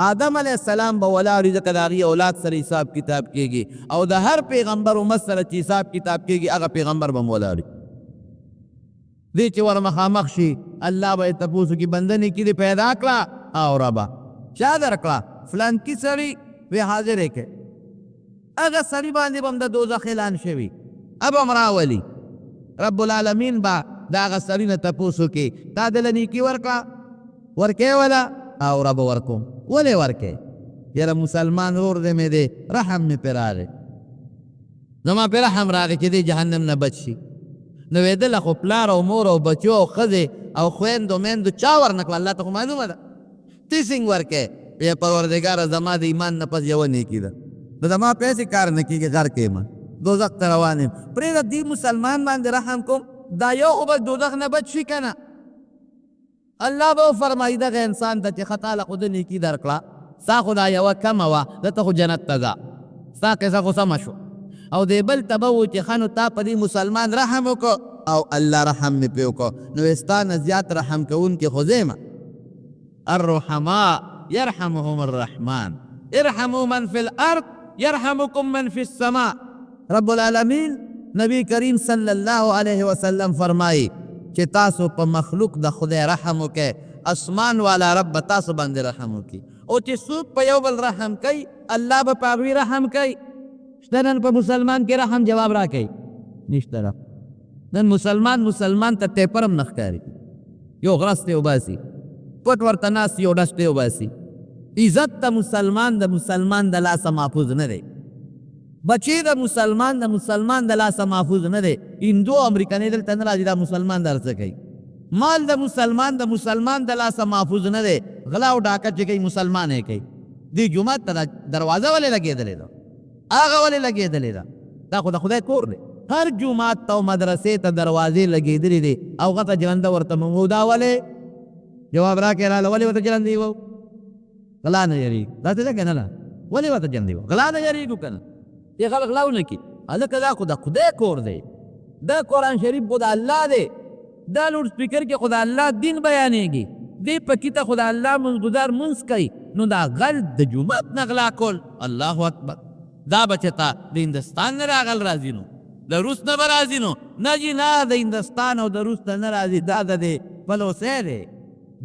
آدم علیه السلام به ولاړي ځکه د هغې اولاد سره حساب کتاب کېږي او د هر پیغمبر امت سره چې حساب کتاب کېږي هغه پیغمبر به هم ولاړي. دې چې ور مخامخ شي الله به یې تپوس وکړي بنده نیکي دې پیدا کړه او ربه چا درکړه؟ فلانکي سړي وی حاضر یې کړې. هغه سړي باندې به هم د دوزخ اعلان شوي اب هم راولي. رب العالمین به د هغه سړي نه تپوس وکړي تا دله نیکي ورکړه؟ ورکې وله؟ او ربه ورکوم. ولې ورکې؟ یاره مسلمان ورور دی مې دی رحم مې پرې راغی، زما پې رحم راغی چې دی جهنم نه بچ شي. نو ویدله خو پلار او مور او بچو او ښځې او خویندو میندو چا ورنکړه؟ الله ته خو معلومه ده. تی څنګه ورکې؟ ای پروردګاره زما د ایمان نه پس یوه نیکي ده، نو زما پیسې کار نه کېږي غر کې یم دوزخ ته روان یم. پرېږده دې مسلمان باندې رحم کوم دا یو خو به دوزخ نه بچ شي که نه؟ الله به وفرمایي دغه انسان ته چې ښه تاله خو ده نیکي درکړه ستا خو دا یوه کمه وه دته خو جنت ته ځه ستا قصه خو سمه شو. او دی بل ته به و چې ښه نو تا په دې مسلمان رحم وکړو او الله رحم مې پرې وکړو نو ستا نه زیات رحم کوونکي خو زه یم. الرحماء يرحمهم الرحمن ارحموا من في الارض يرحمكم من في السماء. رب العالمین نبی کریم صلی الله علیه وسلم فرمایي چې تاسو په مخلوق د خدای رحم وکئ اسمان والا رب به تاسو باندې رحم وکړي. او چې څوک په یو بل رحم کوي الله به په هغوی رحم کوي. شته نن په مسلمان کې رحم جواب راکوي؟ نشته رحم. نن مسلمان ته ټیپر هم نه ښکاري، یو غرس ته وباسي پټ ورته ناست یو ډس ته وباسي. عزت ته مسلمان د لاسه محفوظ نه دی، بچی د مسلمان د لاسه محفوظ نه دی. هندو امریکنۍ دلته نه راځي دا مسلمان د هر څه کوي. مال د مسلمان د لاسه محفوظ نه دی. غلا او ډاکه چې کوي مسلمان یې کوي. دې جومات ته دروازه ولې لګېدلې ده؟ هغه ولې لګېدلې ده؟ دا خو د خدای کور دی. هر جومات ته او مدرسې ته دروازې لګېدلې دي او غته جلنده ورته مونږ دا ولې؟ جواب راکړې راله ولې ورته جلندې وو؟ غلا نه یېرېږي داسې ده که نه ده؟ ولې ورته جلندې وو؟ غلا نه یېرېږو که نه؟ دې خلک غلا ونه کړي. هلکه دا خو د خدای کور دی، دا قرآن شریف خو د الله دی، دا لوډ سپیکر کې خو د الله دین بیانېږي، دې پکې ته خو د الله منځګزار مونځ کوي. نو دا غل د جومات نه غلا کول الله اکبر دا به چې تا د هندوستان نه راغل راځي نو د روس نه به راځي نو نه جي نه د هندوستان او د روس نه نه راځي دا د دې پلوسی دی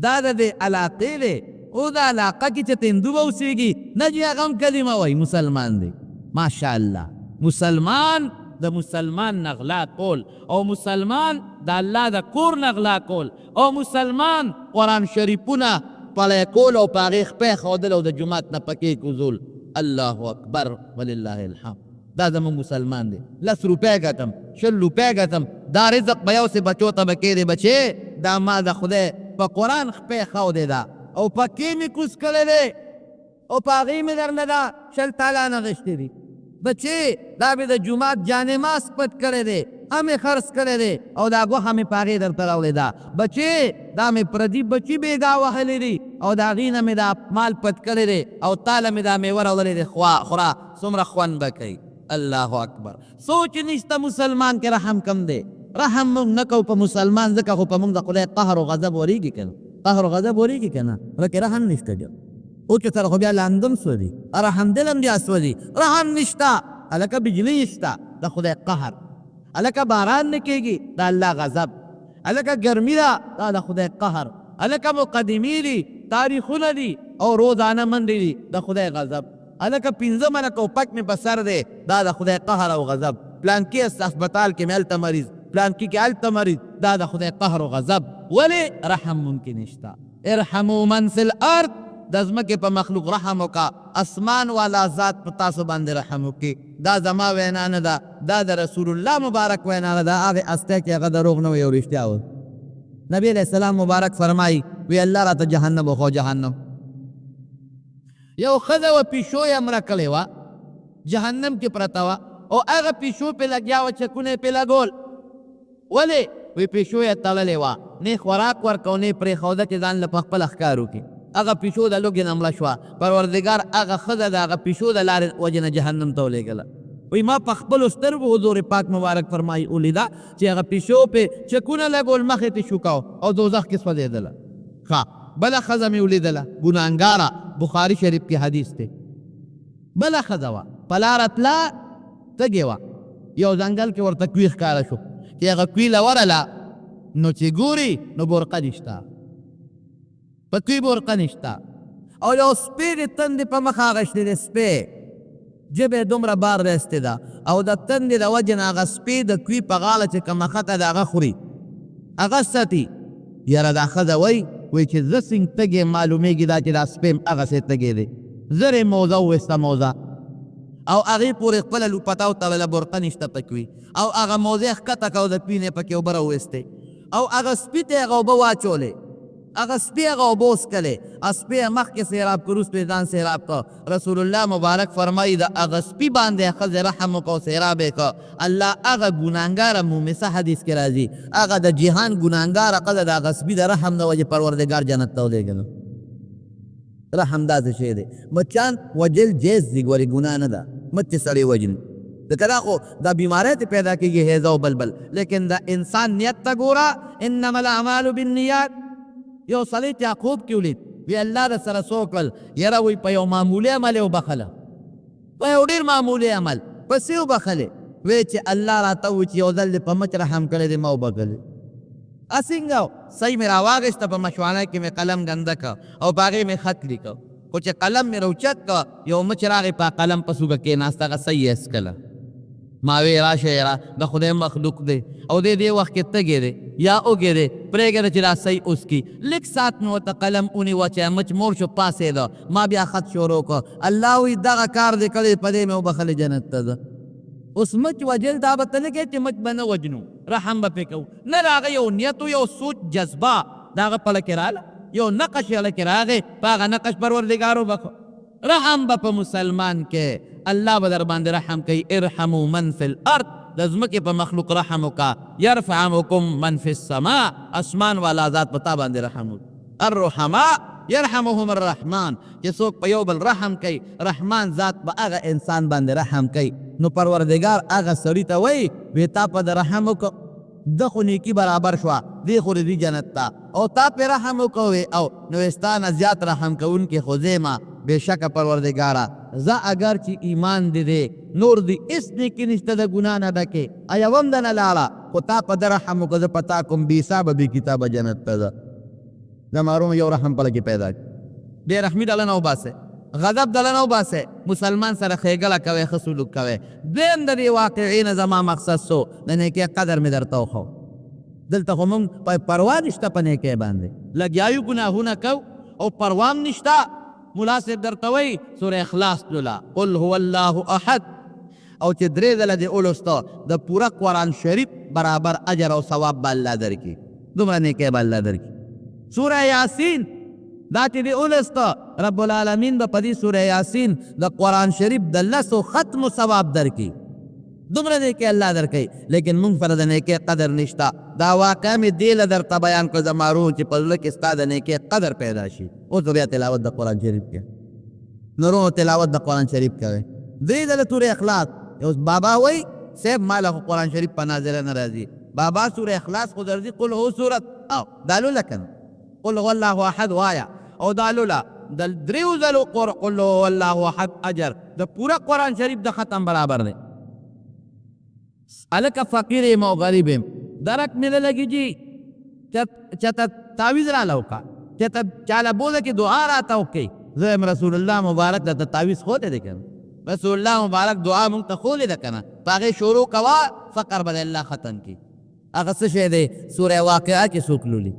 دا د دې علاقې دی او دا علاقه کې چې هندو به اوسېږي نه جي هغه هم کلمه وایي مسلمان دی ماشاءالله مسلمان د مسلمان نغلا کول او مسلمان د الله د کور نغلا کول او مسلمان قرآن شریفونه پلی کول او په هغې خپې ښودل او د جومات نه پکې کوزول الله اکبر ولله الحمد دا زموږ مسلمان دی 10 روپۍ ګټم 20 روپۍ ګټم دا رزق به یو سې بچو ته به کېدی بچې دا ما د خدای په قرآن خپې ښودې ده او پکې مې کوز کړی دی او په هغې مې درنه دا 20 تالانه غشتې دي بچې دا مې د جومات جانماز پټ کړی دی هم یې خرڅ کړی دی او دا ګوښه مې په هغې درته راوړې ده بچې دا مې پردي بچي بېګا وهلې دي او د هغې نه مې دا مال پټ کړی دی او تاله مې دا میوه راوړلې دی خوره څومره خوند به کوي الله اکبر سوچ نشته مسلمان کې رحم کم دی رحم موږ نه کوو په مسلمان ځکه خو په موږ د خدای قهر و غضب ورېږي که نه قهر و غضب ورېږي که نه پکې رحم نشته بیا اوچو سره خو بیا لاندم سوځي رحم دلم بیا سوځي رحم نشته هلکه بجلي نشته د خدای قهر هلکه باران نه کېږي د الله غضب هلکه ګرمي ده دا د خدای قهر هلکه مقدمې دي تاریخونه دي او روزانه منډې دي د خدای غضب هلکه 15 منه ټوپک مې په سر دی دا د خدای قهر او غضب پلانکي هسپتال کې مې هلته مریض پلانکي کې هلته مریض دا د خدای قهر او غضب ولې رحم ممکن نشته ارحموا من فی الارض د ځمکې په مخلوق رحم وکړه اسمان والا ذات په تاسو باندې رحم وکړي دا زما وینا نه ده دا د رسول الله مبارک وینا نه ده هغې استی کې هغه دروغ نه وي او رښتیا و نبی علیه السلام مبارک فرمایي وی الله راته جهنم وښو جهنم یو ښځه وه پیشو یې مړه کړې وه جهنم کې پرته وه او هغه پیشو پې لګیا وه چکونه یې پې لګول ولې وی پیشو یې تړلې وه نه خوراک ورکو نه یې پرېښوده چې ځان له په خپله ښکار وکړي هغه پیشو د لوږې نه مړه شوه پروردګار هغه ښځه د هغه پیشو د لارې وجې نه جهنم ته ولېږله وی ما په خپلو سترګو حضور پاک مبارک فرمایي ولیده چې هغه پیشو پې چکونه لګول مخې ته شوکاو او دوزخ کې سوځېدله ښه بله ښځه مې ولیدله ګناهګاره بخاري شریف کې حدیث دی بله ښځه وه په لاره تله تږې وه یو ځنګل کې ورته کوي ښکاره شو چې هغه کوي له ورله نو چې ګوري نو برقه نشته په کوي برقه نشته او یو سپی د تندې په مخ اغشتی دی سپی ژبه یې دومره بار رستی ده او د تندې د وجې نه هغه سپی د کوي په غاړه چې کومه خطه د هغه خوري هغه ساتي یاره دا ښځه وایي چې زه څنګ تږې معلومېږي دا چې دا سپی م هغسې تږې دی زر یې موزه وویسته موزه او هغې پورې خپله لوپته وتړله برقه نشته پکې وي او هغه موزې ښکته که او د پینې پکې اوبه راویستې او هغه سپي ته یې هغه اوبه واچولې هغه سپي هغه اوبه وڅکلې سپي یې مخکې سیراب کړو وروسته یې ځان سیراب کړه رسول الله مبارک فرمایي د هغه سپي باندې ښځې رحم وکړه سیراب یې کړه الله هغه ګناهګاره مومسه حدیث کې راځي هغه د جهان ګناهګاره ښځه د هغه سپي د رحم د وجې پروردګار جنت ته ولېږله رحم داسې شی دی مچان وجل جیز دي ګورې ګناه نه ده مچ سړی وجل ځکه دا خو دا بیماری ته پیدا کېږي هیزه او بلبل لیکن د انسان نیت ته ګوره انما الاعمال بالنیات یو سړی چې خوب کې ولید وی الله د سره څه وکړل یاره وایي په یو معمولي عمل یې وبخله په یو ډېر معمولي عمل پسې یې وبخلې وی چې الله راته ووایي چې یو ځل دې په مچ رحم کړی دی ما وبخلې څنګه صحیح مې راواغېسته په مشوانه کې مې قلم ګنده کړه او په هغې مې خط لیکه خو چې قلم مې راوچت کړه یو مچ راغې په قلم په سوګه کېناسته هغه صحیح یې اسکله ما وی راشه یاره د خدای مخلوق دی او دې وخت کې تږی دی یا اوږې دی پرېږده چې دا صحیح اوس کي لږ ساعت مې ورته قلم ونیوه چې مچ مور شو پاسېده ما بیا خط شروع کړه الله وی دغه کار دې کړی په دې مې وبخلې جنت ته ده اوس مچ وجل دا به ته نه کوې چې مچ به نه وجنو رحم به پرې کوو نه د هغه یو نیت یو سوچ جذبه د هغه په لکې راله یو نقش یې لکې راغې په هغه نقش پروردګار وبخو رحم به په مسلمان کې الله به در باندې رحم کوي ارحموا من فی الارض د ځمکې په مخلوق رحم وکړه یرفعکم من فی السماء اسمان والا ذات په تا باندې رحم وکړي الرحماء یرحمهم الرحمن چې څوک په یو بل رحم کوي رحمان ذات په هغه انسان باندې رحم کوي نو پروردګار هغه سړي ته وایي وی تا په د رحم وکړه د خو نیکي برابر شوه دی خو دې جنت ته او تا پې رحم وکوې او نو ستا نه زیات رحم کوونکي خو زه ما بېشکه پروردګاره زه اگر چې ایمان دې دی نور دې هېڅ نیکي نشته د ګناه نه ډکې یوه هم ده نه لاړه خو تا په ده رحم وکړه زه په تا کوم بې حسابه بې کتابه جنت ته ځه د محروم یو رحم په کې پیدا کړي بې رحمي ډله نه وباسئ غضب ډله نه وباسئ مسلمان سره ښېګړه کوئ ښه سلوک کوئ دویم د دې واقعې نه زما مقصد سو د نیکۍ قدر مې درته وښو دلته خو موږ پروا نشته په نیکۍ باندې لګیا یو ګناهونه کوو او پروا هم نشته ملا صاحب درته وایي سوره اخلاص لوله قل هو الله احد او چې درې ځله دې ولوسته د پوره قرآن شریف برابر اجر او ثواب به الله درکړي دومره نیکۍ به الله درکړي سوره یاسین دا چې دې ولوسته رب العالمین به په دې سوره یاسین د قرآن شریف د لسو ختمو ثواب درکړي دومره نیکۍ الله درکوي لیکن موږ سره د نیکۍ قدر نشته دا واقعه مې دې له درته بیان کړه زما روح چې په زړه کې ستا د نیکۍ قدر پیدا شي اوس بیا تلاوت د قرآن شریف کوي نورو تلاوت د قرآن شریف کوي درې ځله سورې اخلاص اوس بابا وایي صاحب ما له خو قرآن شریف په ناظره نه راځي بابا سورې اخلاص خو درځي قل هو صورت او دا لوله که نه قل هو الله احد وایه او دا لوله د دریو ځلو قل هو الله احد اجر د پوره قرآن شریف د ختم برابر دی الکه فقیر یم او غریب یم درک مې نه لګي جي چاته تعویذ راله وکړه چاته چاله بوله کې دعا راته وکړئ زه یم رسول الله مبارک درته تعویذ ښودی دی که نه رسول الله مبارک دعا مونږ ته ښودې ده که نه په هغې شروع کوه فقر به الله ختم کړي هغه څه شی دی سوره واقعه کې څوک لولي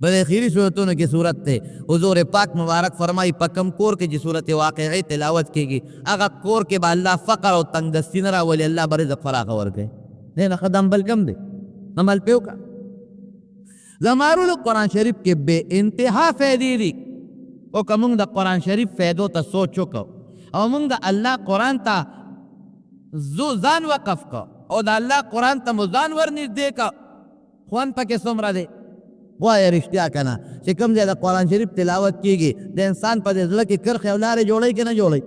په دې اخري صورتونو کې صورت دی حضور پاک مبارک فرمایي په کوم کور کې چې صورت واقعې تلاوت کېږي هغه کور کې به الله فقر او تنګدستي نه راولي الله به رزق فراخه ورکوي دی نه ښه دم بل کم دی عمل پې وکړه زما ورونو قرآن شریف کې بې انتها فایدې دي او که موږ د قرآن شریف فایدو ته سوچ وکړو او موږ د الله قرآن ته ځان وقف کړو او د الله قرآن ته مو ځان ورنږدې کړو خوند پکې څومره دی وایه رښتیا که نه چې کوم ځای د قرآن شریف تلاوت کېږي د انسان په دې زړه کې کرښې او لارې جوړوي که نه جوړوي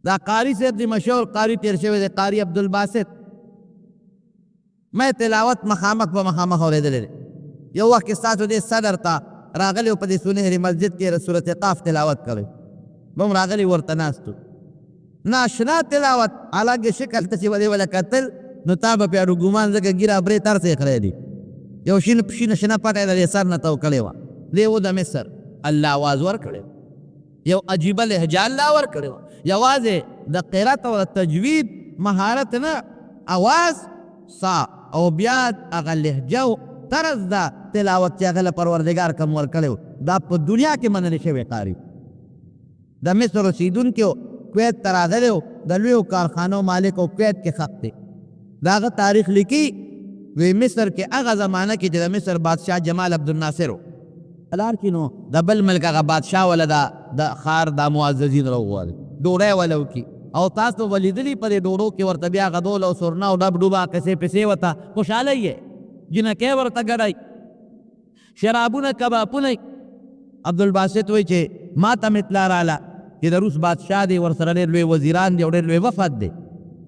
دا قاري صاحب دی مشهور قاري تېر شوی دی قاري عبدالباسط میں تلاوت مخامخ په مخامخ اورېدلی دی یو وخت کې ستاسو دې صدر ته راغلی په دې سنهري مسجد کې صورت قاف تلاوت کړی بم راغلی ورته ناستو ناشنا تلاوت حالانکه شکل ته چې ودې وله کتل نو تا به پې ګمان ځکه ګیره برې تر څه یې دی یو شینه شنه پټه د دې سر نه تو کړې وه دی و د مصر الله آواز ورکړی یو عجیبه لهجه الله ورکړی وه یوازې د قرات او تجوید مهارت نه آواز سا او بیا هغه لهجه او طرز د تلاوت چې هغه له پروردګار کوم ورکړی دا په دنیا کې منلی شوی قاري د مصر اوسېدونکي کویت ته راغلی و د لویو کارخانو مالک او کویت کې خښ دی د هغه تاریخ لیکي وی مصر کې هغه زمانه کې چې د مصر بادشاه جمال عبدالناصر و لار کې نو د بل ملک هغه بادشاه وله د ښار دا معززین راوغواړي ډوډۍ وله وکړي او تاسو به لیدلي په دې ډوډو کې ورته بیا غدول او سرنا او ډب ډوبه قصې پسې ورته خوشحاله یې جنکۍ ورته ګډئ شرابونه کبابونه عبدالباسط وایي چې ما ته مې اطلاع راله چې د روس بادشاه دی ورسره ډېر لوی وزیران دي او ډېر لوی وفد دی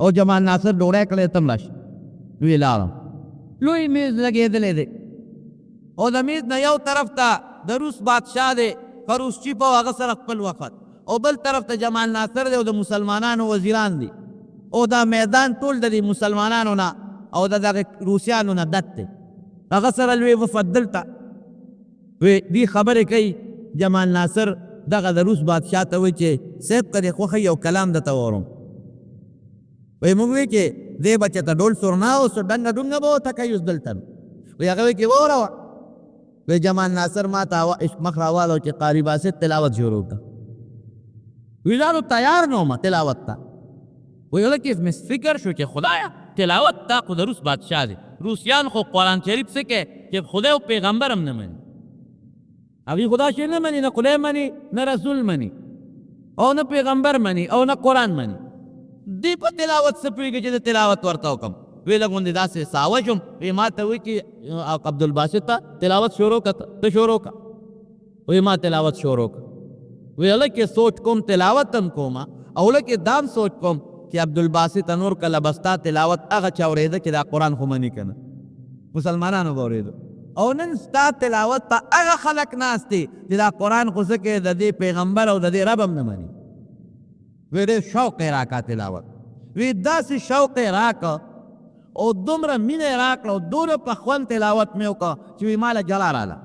او جمال ناصر ډوډۍ کړی تم راشي ویې لاړم لوی میز لګېدلی دی او د میز نه یو طرف ته د روس بادشاه دی فروسچیپ او هغه سره خپل وفد او بل طرف ته جمال ناصر دی او د مسلمانانو وزیران دي او دا میدان ټول د دې مسلمانانو نه او د دغه روسیانو نه ډک دی هغه سره لوی وفد دلته وی دې خبرې کوي جمال ناصر دغه د روس بادشاه ته وایي چې صاحب که دې خوښه یو کلام درته واورم وی موږ وی چې دې بچه ته ډول سرنا او ډنګه ډونګه به ورته کوي اوس دلته وی هغه وی چې واوروه وی جمال ناصر ما ته مخ راواړو چې قاري باسط تلاوت شروع کړه وی دا نو تیار نه وم تلاوت ته وی هلکې مې فکر شو چې خدایه تلاوت تا خو د روس بادشاه دی روسیان خو قرآن شریف څه کوي چې خدای او پیغمبر هم نه مني هغوی خدا شی نه مني نه خدای مني نه رسول مني او نه پیغمبر مني او نه قرآن مني دی په تلاوت څه پوهېږي چې د تلاوت ورته وکړم وی لږ داسې ساوه شوم وی ما ته وایي چې عبدالباسط ته تلاوت شروع کړه ته شروع کړه وی ما تلاوت شروع کړه وی هلکې سوچ کوم تلاوت هم کوم او هلکې دام سوچ کوم چې عبدالباسط نور کله به ستا تلاوت هغه چا اورېده چې دا قرآن خو مني که نه مسلمانانو به اورېده او نن ستا تلاوت ته هغه خلک ناست دي چې دا قرآن خو څه کوي د دې پیغمبر او د دې رب هم نه مني. وی ډېر شوق یې راکړه تلاوت، وی داسې شوق یې راکړه او دومره مینه یې راکړه او دومره په خوند تلاوت مې وکړه چې وی ماله جلا راله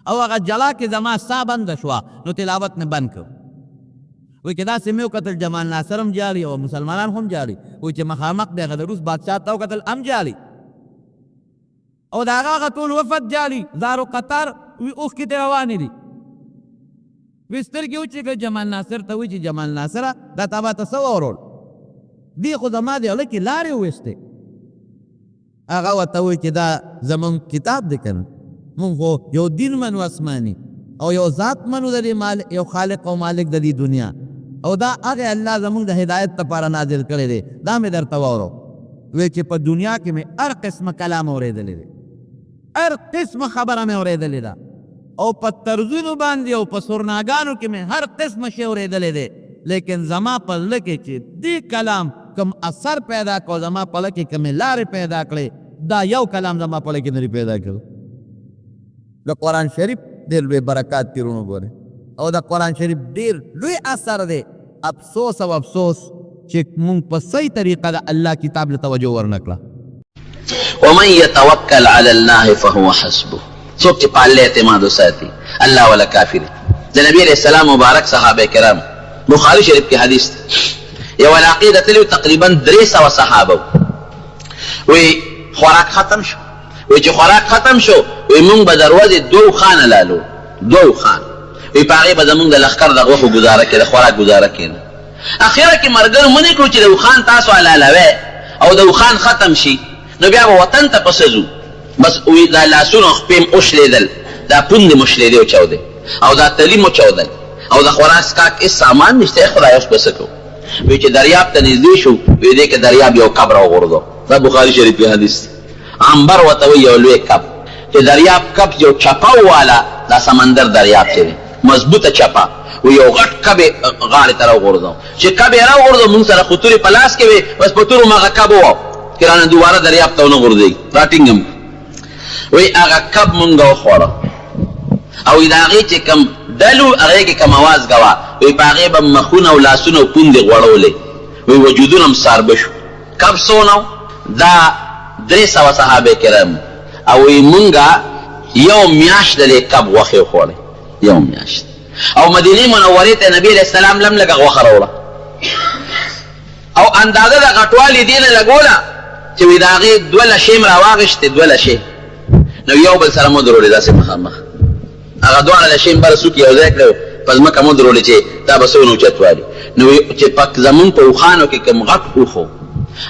او هغه جلا کې زما ساه بنده شوه نو تلاوت مې بند کړ. وی چې داسې مې وکتل جمال ناصر هم جاري او مسلمانان هم جاري، وی چې مخامخ دی هغه د روس بادشاه ته وکتل هم جاري او د هغه ټول وفد جاري زارو قطار وی اوښکې ترې روانې دي. وی سترګې وچې کړه جمال ناصر ته وی چې جمال ناصره دا تا به ته څه واورول، دې خو زما د هلکې لارې وویستې. هغه ورته وی چې دا زمونږ کتاب دی که نه، مونږ خو یو دین منو اسماني او یو ذات منو د دې یو خالق او مالک د دې دنیا او دا هغه الله زمونږ د هدایت لپاره نازل کړی دی، دا مې درته واورو. وی چې په دنیا کې مې هر قسمه کلام اورېدلی دی، هر قسمه خبره مې اورېدلې ده او په طرزونو باندې او په سرناګانو کې مې هر قسمه شی اورېدلی دی، لیکن زما په زړه کې چې دې کلام کم اثر پیدا کړو، زما په زړه کې کمې لارې پیدا کړې، دا یو کلام زما په زړه کې نه پیدا کړو. د قرآن شریف ډېر لوی برکات تیرونو ګورې او د قرآن شریف ډېر لوی اثر دی. افسوس او افسوس چې مونږ په صحیح طریقه د الله کتاب له توجه ورنه کړه. ومن يتوکل علی الله فهو حسبه، څوک چې په الله اعتماد وساتي الله ولا کافر. د نبی علیہ السلام مبارک صحابه کرام بخاری شریف کې حدیث دی، یو عقیده تلو تقریبا 300 صحابه وی خوراک ختم شو، وی چې خوراک ختم شو وی مونږ به دروازې دوه خانه لالو، دوه خان وی په هغې به زمونږ د لښکر د غوښو ګزاره کې د خوراک ګزاره کېنه. اخره کې ملګرو منې کړو چې د اوښان تاسو حلالوئ او د اوښان ختم شي نو بیا به وطن ته پسه ځو. بس وی دا لاسونه خپې م وشلېدل، دا پوندې مو شلېدې وچودې او دا تلي مو چودل او د خوراک څښاک هېڅ سامان نشته. خدای اوس به څه کوو؟ وی چې دریاب ته نږدې شو وی دې کې دریاب یو کب راوغورځو. دا بخاري شریف کې حدیث دی. عنبر ورته وایي یو لوی کب چې دریاب کب یو چپه واله دا سمندر دریاب چې دی مضبوطه چپه و یو غټ کب یې غاړې ته راوغورځو چې کب یې راوغورځو مونږ سره خو تورې په لاس کې وې بس په تورو مغه کب وو چې رانه دوباره دریاب ته ونه غورځېږي راټینګ وی هغه کب مونږ وخوړه او د هغې چې کوم ډلو هغې کې کوم اواز کوه وی په هغې به مخونه او لاسونه او پوندې غوړولې وی وجودونه هم ساربه شو. کب څونه دا 300 صحابه کرام او وی مونږه یو میاشت د دې کب غوښې وخوړې، یو میاشت. او مدینې منورې ته نبی علیه السلام لم لږه غوښه راوړه او اندازه د غټوالي دې نه لګوله چې وی د هغې 2 لشې م راواغېشتې 2 لشې نو یو بل سره مو درولې داسې مخامخ هغه دواړه لشې م بره څوک یو ځای کړی په ځمکه مو درولې چې دا به څونه اوچتوالي نو چې زمونږ په اوښانو کې کوم غټ اوښ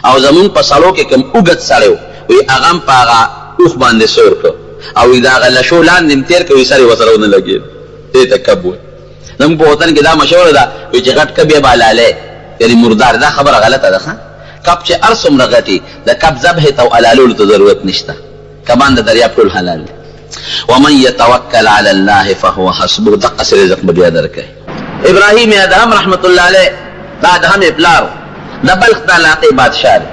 او زمونږ په سړو کې کوم اوږد سړی وی هغه هم په هغه اوښ باندې سور کړ او وی د هغه لشو لاندې م تېر کړ وی سر یې ورسره ونه لګېد. دې ته کب وایي. زموږ په وطن کې دا مشهوره ده وی چې غټ کب یې به حلالۍ یعنې مردار. دا خبره غلطه ده ښه. کب چې هر څومره غټي د کب ذبحې ته او حلالولو ته ضرورت نشته. کبان د دریاب ټول حلال دي. ومن يتوکل علی الله فهو حسبه، دقسې رزق به بیا درکوي. ابراهیم ادهم رحمت الله علیه دا ادهم یې پلار و د بلخ د علاقې بادشاه دی.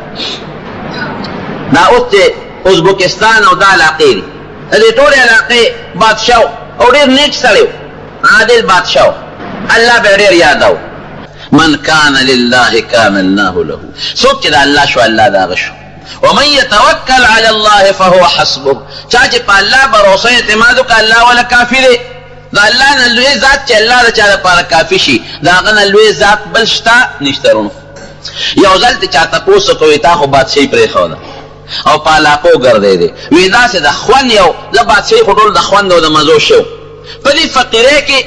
دا اوس چې ازبکستان او دا علاقې دي د دې ټولې علاقې بادشاه او ډېر نیک سړی و، عادل بادشاه و. الله به ډېر یادو. من کان لله کان الله له، څوک چې د الله شو الله د هغه شو. ومن يتوکل علی الله فهو حسبه، چا چې په الله باور اعتماد وکړه الله ولا کافي دی. د الله نه لوی ذات چې الله د چا لپاره کافي شي د هغه نه لوی ذات بل شته نشته. رونو یو ځل ته چا تپوس وکړو تا خو بادشاهي پرېښوده او په علاقو ګرځی دی وی داسې د خوند یو زه بادشاهي خو ټول د خوند او د مزو شو په دې فقیرۍ کې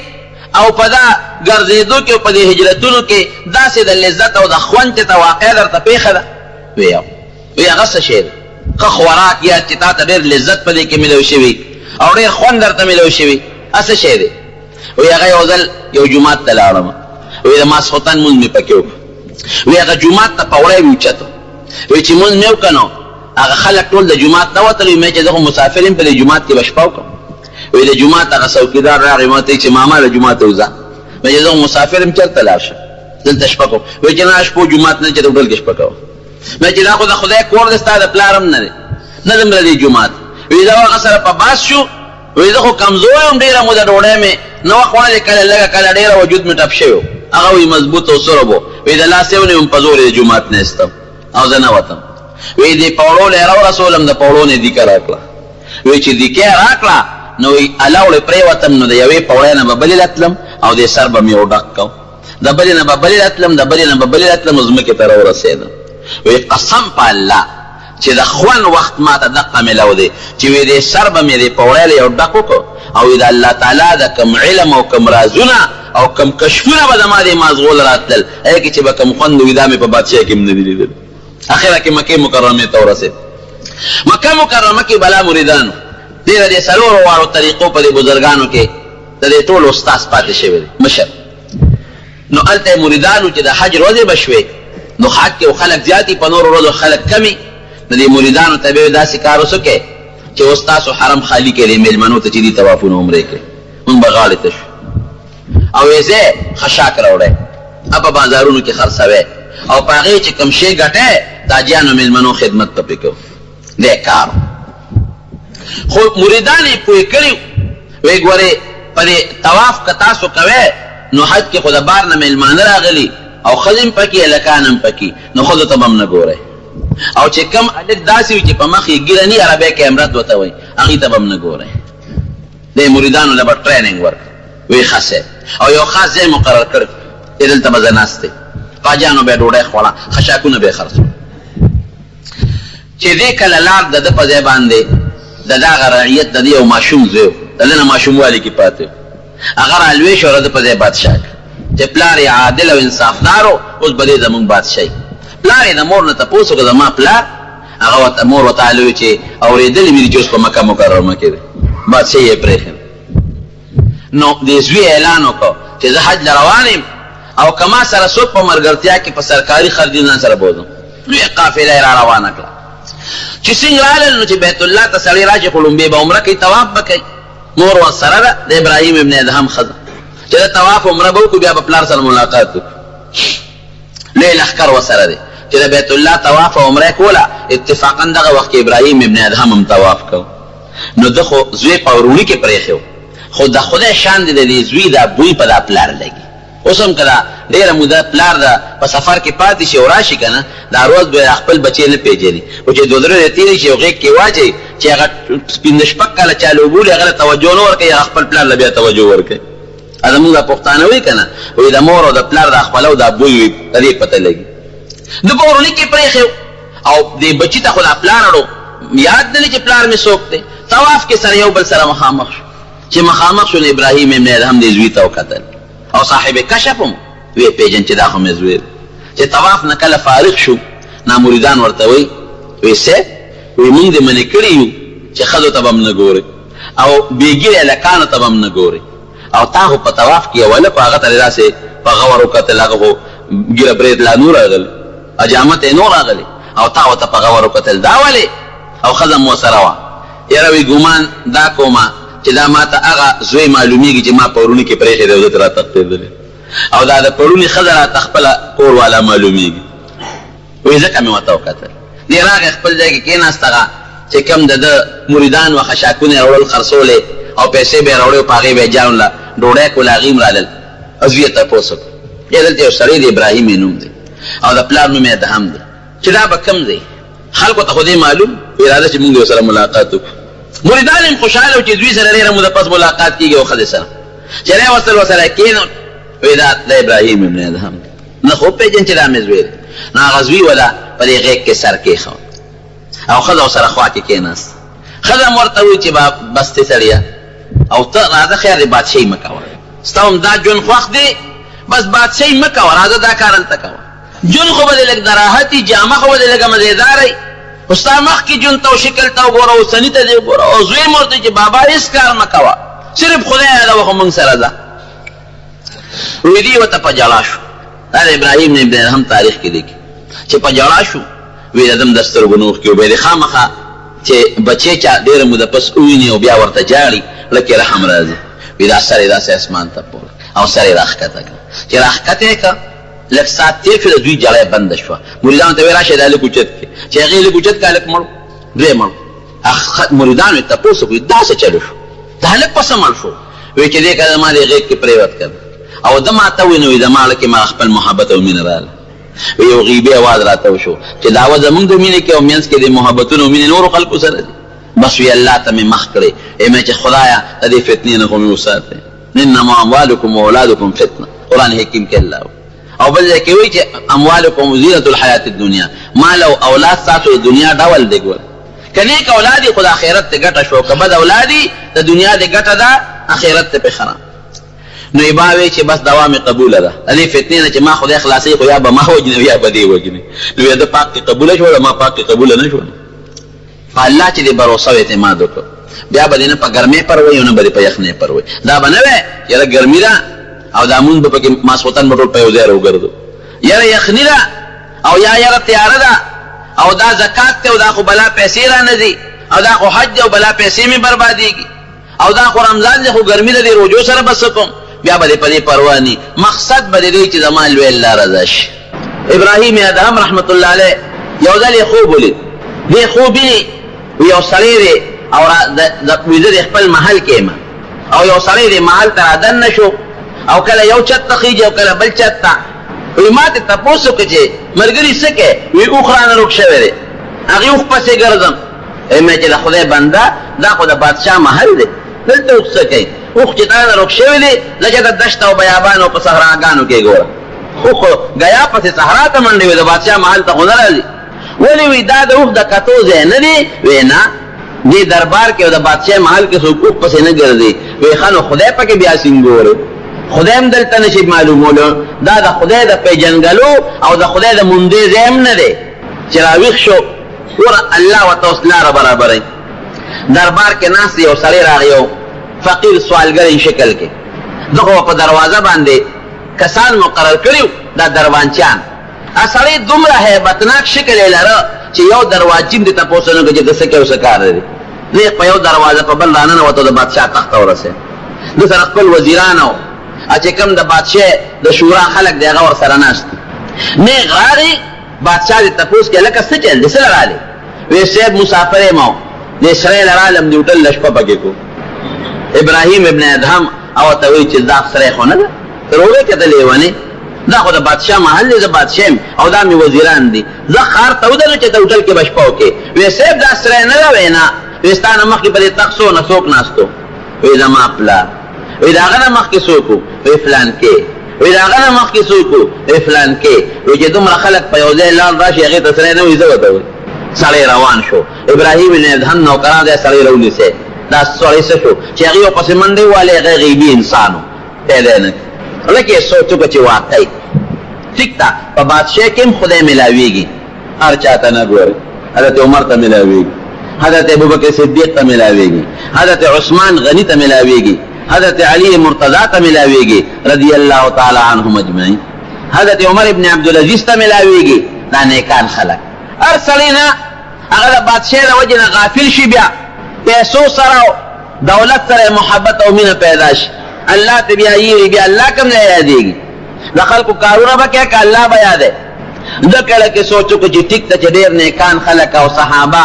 او په دا ګرځېدو کې او په دې هجرتونو کې داسې د لذت او د خوند چې ته واقع درته پېښه ده وی هغه څه شی دی ښه خوراک یا چې تا ته ډېر لذت په دې کې میلاو شوي او ډېر خوند درته میلاو شوي څه شی دی وی هغه یو ځل یو جومات ته لاړم وی د ماسخوتن مونځ مې پکې وکړ وی هغه جومات ته په وړی مې اوچتو وی چې مونځ مې وکړ نو هغه خلک ټول د جومات نه وتل وی مې چې زه خو مسافر یم په دې جومات کې به شپه وکړم وی د جومات هغه څوکیدار راغی ما ته چې ماما د جومات ته وځه مې چې زه خو مسافر یم چېرته لاړ شم دلته شپه کوم وی چې نه شپو جومات نه چې ته هوټل کې شپه کوه مې چې دا خو د خدای کور دی ستا د پلار هم نه دی نه ځم له دې جومات وی دا هغه سره په باس شو وی زه خو کمزوری یم ډېره موده ډوډۍ مې نه وه خوړلې کله لږه کله ډېره وجود مې ټپ شوی هغه وی مضبوط او سرب و وی د لاس یې ونیوم په زور یې د جومات نه ایستم او زه نه وتم وی دې پوړو له راورسولم د پوړو نه دیکه راکړه وی چې دیکه راکړه نو وی الاوړې پرېوتم نو د یوې پوړۍ نه به بلې راتلم او دې سر به مې وډک کو د بلې نه به بلې راتلم د بلې نه به بلې راتلم ځمکې ته راورسېدم وی قسم په الله چې د خوند وخت ما ته دقه میلاو دی چې وی دې سر به مې دې پوړۍ له یو ډک وکړو او د الله تعالی د کم علم او کم رازونه او کم کشفونه به د ما دې مازغول راتلل هغې کې چې به کم خوند وي دا مې په بادشاه کې هم نه دي لیدل اخره کې مکې مکرمې ته ورسېد مکه مکرمه کې بلا مریدانو ډېره د څلورو واړو طریقو په دې بزرګانو کې د دې ټولو استاذ پاتې شوی دی مشر نو هلته مریدانو چې د حج ورځې به شوې نو حج کې خلک زیاتي په نورو ورځو خلک کمي د دې مریدانو ته به یې داسې کار وسوکې چې اوس تاسو حرم خالي کړئ مېلمنو ته چې دي طوافونه عمرې کړئ مونږ به غاړې ته شو او یې ځای خشاک راوړی په بازارونو کې خرڅوی او په هغې چې کوم شی ګټی د حاجیانو مېلمنو خدمت به پرې کوو دی کار خو مریدان یې پوه کړي وی ګورې په دې طواف که تاسو کوئ نو حج کې خو د بار نه مېلمانه راغلي او ښځې هم پکې هلکان هم پکې نو ښځو ته به هم نه ګورئ او چې کم هلک داسې وي چې په مخ یې ګیره ني عربی کې امرت ورته وایي هغې ته به هم نه ګورئ دې مریدانو له به ټریننګ ورکړ وی ښه او یو خاص ځای مقرر کړ چې دلته به زه ناست دی قاجیانو به یې ډوډۍ خوړه خشاکونه به یې خرڅ چې دې کله لاړ د ده په ځای باندې د دغه رعیت د دې یو ماشوم زوی و د ده نه ماشوموالي کې پاتې و هغه رالوی شو د ده په ځای بادشاه کړ چې پلار یې عادل او انصافدار و اوس به دې زمونږ بادشاهي پلار یې د مور نه تپوس وکړه زما پلار هغه مور ورته ویلي چې اورېدلي مې دي چې اوس په مکه مکرمه کې دی بادشاهي یې پرېښې نو دې زوی اعلان وکړ چې زه حج له روان یم او که ما سره څوک په ملګرتیا کې په سرکاري خرجي ځان سره بوځم لویه قافله یې را روانه کړه چې څنګه رالل نو چې بیت الله ته سړی راشي خو لومبې به عمره کوي طواف به کوي مور ورسره ده د ابراهیم ابن ادهم ښځه چې د طواف عمره به وکړو بیا به پلار سره ملاقات وکړو لوی لښکر ورسره دی چې د بیت الله طواف او عمره کوله اتفاقا دغه وخت کې ابراهیم ابن ادهم هم طواف کو نو ده خو زوی په وروني کې پرېښی و خو د خدای شان دی د دې زوی دا بوی په دا پلار لګي اوس هم که دا ډېره موده پلار د په سفر کې پاتې شي او راشي که نه دا روز به خپل بچی نه پېژني خو چې دوه درې تېرې شي او غېږ کې واچوي چې هغه پنځه شپږ کاله چا له اوبولي هغه له توجه نه ورکوي هغه خپل پلار له بیا توجه ورکوي زمونږ دا پښتانه وایي که نه وایي د مور او د پلار دا خپله او دا بوی وي د دې پته لګي ده په وروني کې پرېښی او دې بچي ته خو دا پلار اړو یاد نه لري چې پلار مې څوک دی طواف کې سره یو بل سره مخامخ شو چې مخامخ شو نو ابراهیم ابن ادهم دې زوی ته وکتل او صاحب کشف هم وی پیژن چې دا خو مې زوی چې طواف نه کله فارغ شو نامریدان ورته وی وی څه وی مونږ دې منې کړي یو چې ښځو ته به هم نه ګورې او بېګیرې هلکانو ته به هم نه ګورې او تا خو په طواف کې یو هلک هغه ته داسې په غور وکتل هغه خو ګیره برید لا نور راغلی اجامت یې نور راغلی او تا ورته په غور وکتل دا ولې او ښځه مو ورسره وه یاره وی ګمان دا کومه چې دا ما ته هغه زوی معلومیږي چې ما په وروني کې پرېښی دی او ده ته را تښتېدلی او دا د پړونې ښځه راته خپله کور والا معلومیږي وایي ځکه مې ورته وکتل دې راغی خپل ځای کې کېناست هغه چې کوم د ده مریدان و خشاکونه یې راوړل خرڅولې او پیسې به یې راوړې او په هغې به یې جاړله ډوډۍ کوله هغې هم رالل او زوی یې تپوس وکړ یا دلته یو سړی دی ابراهیم یې نوم دی او د پلار نوم یې ادهم دی چې دا به کوم دی خلکو ته خو دې معلوم اراده چې مونږ د سره ملاقات وکړو مریدان هم خوشحاله و چې دوی سره ډېره موده پس ملاقات کېږي او ښځې سره چې دی ورسره کېنو وی دا د ابراهیم ابن ادهم نه خو پېژن چې دا مې زوی دی نو هغه زوی وله په دې غېږ کې سر کېښود او ښځه ورسره خوا کې کېناست ښځه هم ورته وویل چې بس ته سړیه او ته راځه خیر دی بادشاهي مه کوه ستا هم دا ژوند خوښ دی بس بادشاهي مه کوه راځه دا کار هلته کوه ژوند خو به دې لږ د راحت وي جامه خو به دې لږه مزېداره وي خو ستا مخکې ژوند ته او شکل ته وګوره اوسني ته دې وګوره او زوی م ورته چې بابا هېڅ کار مه کوه صرف خدای یادوه خو موږ سره ځه وی دی ورته په ژړا شو دا د ابراهیم ابن ادهم تاریخ کې لیکي چې په ژړا شو وی د دم د سترګو نه اوښکې وبهیدې خامخا چې بچی چا ډېره موده پس وویني او بیا ورته جاړي لکې رحم راځي وی دا سر یې داسې اسمان ته پورته او سر یې راښکته کړه چې راښکته یې کړه لږ ساعت تېر شو د دوی جړی بنده شوه مریدانو ته ویې راشه دا لږ اوچت کړې چې هغې لږ اوچت کړه هلک مړ دوی مړ مریدانو تپوس کوي دا څه چلو شو دا هلک پس مړ شو وی چې دې کله ما دې غیږ کې پریوت کړ او د ما ته وینوي د مال کې ما خپل محبت او مینه رااله یو غیبي आवाज راته وشو چې داوا زمونږ د مینې کې او مینس کې د محبتونو او مینې نور خلکو سره دي بس وی الله ته مې مخ کړې مې چې خدایا د دې فتنې نه خو مې وساته انما اموالکم واولادکم فتنه قران حکیم کې الله او بل ځای کې وایي چې اموالکم زینة الحیات الدنیا مال او اولاد تاسو د دنیا ډول دی ګور کني ک اولادي خدای آخرت ته ګټه شو کبد اولادي د دنیا د ګټه ده آخرت ته په خراب نو ایباوي چې بس دوام قبول ده دې فتنې نه چې ما خدای خلاصي خو یا به ما وجنه یا به دې وجنه نو د پاک قبول شو ما پاک قبول نه شو الله چې دې باور او اعتماد وکړه بیا به نه په ګرمه پر وای نه به په یخنه پر وای دا بنوي یره ګرمي ده او دا مون به پکې ماسوتن مټول په یو ځای راوګرځو یره یخنی ده او یا یره تیار ده او دا زکات ته او دا خو بلا پیسې را نه دي او دا خو حج او بلا پیسې می برباديږي او دا خو رمضان ځکه ګرمي ده روزو سره بس کوم بیا به په دې پروا نه مقصد به دې چې زمال وی الله رضا شي ابراهیم ادهم رحمت الله علیه یو ځل خوب ولید دې خوبي یو سړی او د ویده خپل محل کې ما او یو سړی دې محل ته دن نشو او کله یو چت خيږي او کله بل چت وی ماته تاسو کې چې مرګري سکه وی اوخرانه روک شوی دی هغه اوخ پسې ګرځم مې چې د خدای بنده دا خو د بادشاه محل دی دلته اوخ سکه اوخ چې دا روک شوی دی لکه د دشت او بیابان او په صحراګانو کې ګوره خو غیا پسې صحرا ته منډي وي د بادشاه محل ته غوړل راځي ولی وی دا د اوخ د کتو ځای نه دی وینا دې دربار کې د بادشاه محل کې څوک پسې نه ګرځي وی خانو خدای پکې بیا سنگور خدایم دلته نشي معلومولو دا د خدای د پیجنګلو او د خدای د مونږه زم نه دی چې راويخ شو ور الله وتعالى برابرې دربار کې ناس یو سړی راغیو فقیر سوالګر شکل کې دغه په دروازه باندې کسان مقرر کړیو دا دروانچان اصلي دومره hebatnak شکل لره چې یو دروازې دې تاسو نه کې د څه کې وسکار دي دې په یو دروازه په بل رانه وته د بادشاہ تخت ورسه د سره خپل وزیرانو چې کوم د بادشاہ د شورا خلک دی هغه ور سره ناشته نه غاري بادشاہ دې تاسو کې لکه څه چل دي سره راځي وې سیب مسافر مو دې سره لرالم دی وټل لشپه پکې کو ابراهیم ابن ادهم او ته وی چې دا سره خو نه ده روغه کې د لیوانه دا خو د بادشاہ محل د بادشاہ او دا می وزیران دي زه خار ته ودل چې د وټل کې بشپاو کې وې سیب دا سره نه ده وینا وستانه مخ کې په تخصو نه څوک ناستو وې زما پلا وې دا غنه مخ کې څوک وې فلان کې وې دا غنه مخ کې څوک وې فلان کې وې چې دومره خلک په یو ځای لال راشي هغه ته سره نه وې زه وته سړی روان شو ابراهیم نه دهن نو کرا دې سړی رولې سه دا سړی څه شو چې هغه په سمندې والے غیبی انسانو پیدا نه لکه سوچو چې واقعي ٹھیک تا په بادشاہ کې خدای ملاويږي هر چاته نه ګوري حضرت عمر ته ملاويږي حضرت ابوبکر صدیق ته ملاويږي حضرت عثمان غنی ته ملاويږي حضرت علی مرتضی ته ملاويږي رضی الله تعالی عنهم اجمعین حضرت عمر ابن عبد العزيز ته ملاويږي دا نیکان خلق ارسلینا هغه بادشاہ د وجه غافل شي بیا پیسو سره دولت سره محبت او مینه پیدا شي الله ته بیا یې بیا الله کوم نه یادېږي د خلکو کارونه به کې ک الله بیا ده د کله کې سوچو چې ټیک ته ډېر نیکان خلک او صحابه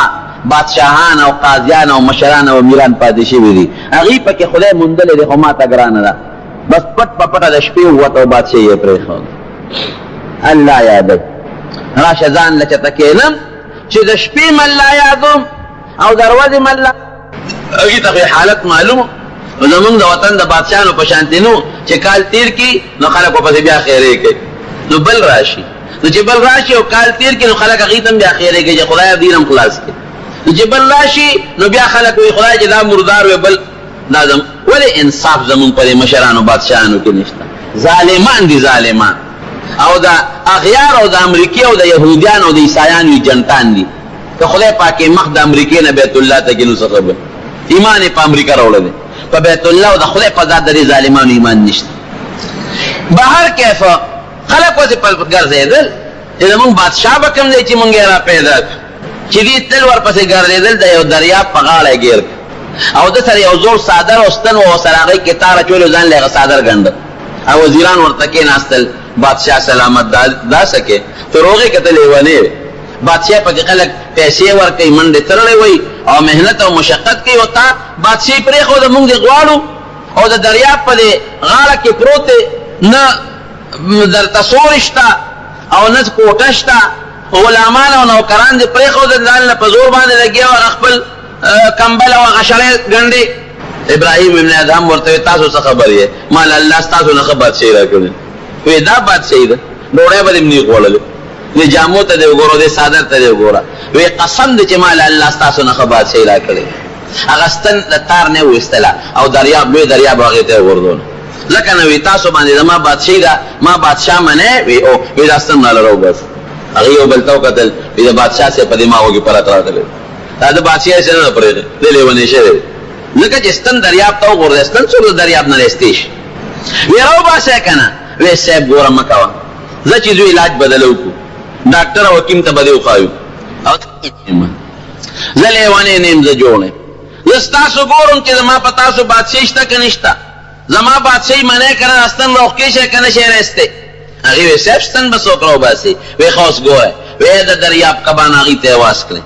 بادشاہان او قاضیان او مشران او امیران پاتې شوي دي هغه پکې خدای مونډل دي خو ما ته ګرانه ده بس پټ پټه د شپې وته بادشاہ یې پرې خو الله یاد راشه ځان لچته کېنم چې د شپې مله یادوم او دروازه مله هغه ته حالت معلومه زمونږ د وطن د بادشاہانو په شانتي نو چې کال تیر کی نو خلک په بیا خیره کوي نو بل راشي نو چې بل راشي او کال تیر کی نو خلک غیتم بیا خیره کوي چې خدای دینم خلاص کړي نو چې بل راشي نو بیا خلک وي خدای چې دا مردار وي بل لازم ولې انصاف زمون پر مشرانو بادشاہانو کې نشته ظالمان دي ظالمان او دا اغیار او د امریکای او د يهوديان او د عیسایانو جنتان دي که خدای پاکي مخ د امریکای نه بیت الله ته کې نو څه ایمان په امریکا راوړل په بیت الله او د خدای په ذات د ظالمانو ایمان نشته بهر کیف خلق وځي په ګرځیدل چې موږ بادشاہ به کوم دی چې موږ را پیدا چې دې تل ورپسې ګرځیدل د یو دریاب په غاړه ګیر او د سره یو زور صادر او ستن او سره هغه کې تار چول ځان له صادر ګند او وزیران ورته کې ناستل بادشاہ سلامت دا سکے فروغه کتل ونه بادشاہ په خلک پیسې ورکې منډه ترلې وای او محنت او مشقت کوي او تا بادشاہي پرېښوده موږ دې غواړو او د دریاب په دې غاړه کې پروت دی نه درته سوری شته او نه کوټه شته غلامان او نوکران دې پرېښوده ځان له په زور باندې لګیا او خپل کمبل او هغه شړۍ ګنډې ابراهیم ابن ادهم ورته وایي تاسو څه خبر یې ما له الله ستاسو نه ښه بادشاهي راکړې وایي دا بادشاهي ده ډوډۍ به دې هم نه خوړلې دې جامو ته دې وګوره دې څادر ته دې وګوره وایي قسم دې چې ما له الله ستاسو نه ښه بادشاهي راکړې هغه ستن د تار نه وایستله او دریاب لوی دریاب هغې ته یې وغورځول ځکه نه وایي تاسو باندې زما بادشاهي ده ما بادشاه منې وایي او وایي دا ستن راله راوباسه هغې یو بل ته وکتل وایي د بادشاه صاحب په دماغو کې پرت راغلی دا د بادشاهۍ څه نه پرېږدي دی لیونی شوی ځکه چې ستن دریاب ته وغورځي ستن څوک د دریاب نه رایستی شي وایي راوباسئ که نه وایي صاحب ګوره مه کوه زه چې زوی علاج بدله وکړو ډاکټر او حکیم ته به دې وښایو او زه لیونی نه یم زه جوړ یم زه ستاسو ګورم چې زما په تاسو بادشاهي شته که نشته زما بادشاهي منې که نه ستن راوښکې شی که نه شی رایستی هغې وایي صاحب ستن به څوک راوباسي وایي ښه اوس ګوره وایي د دریاب کبان هغې ته یې واس کړې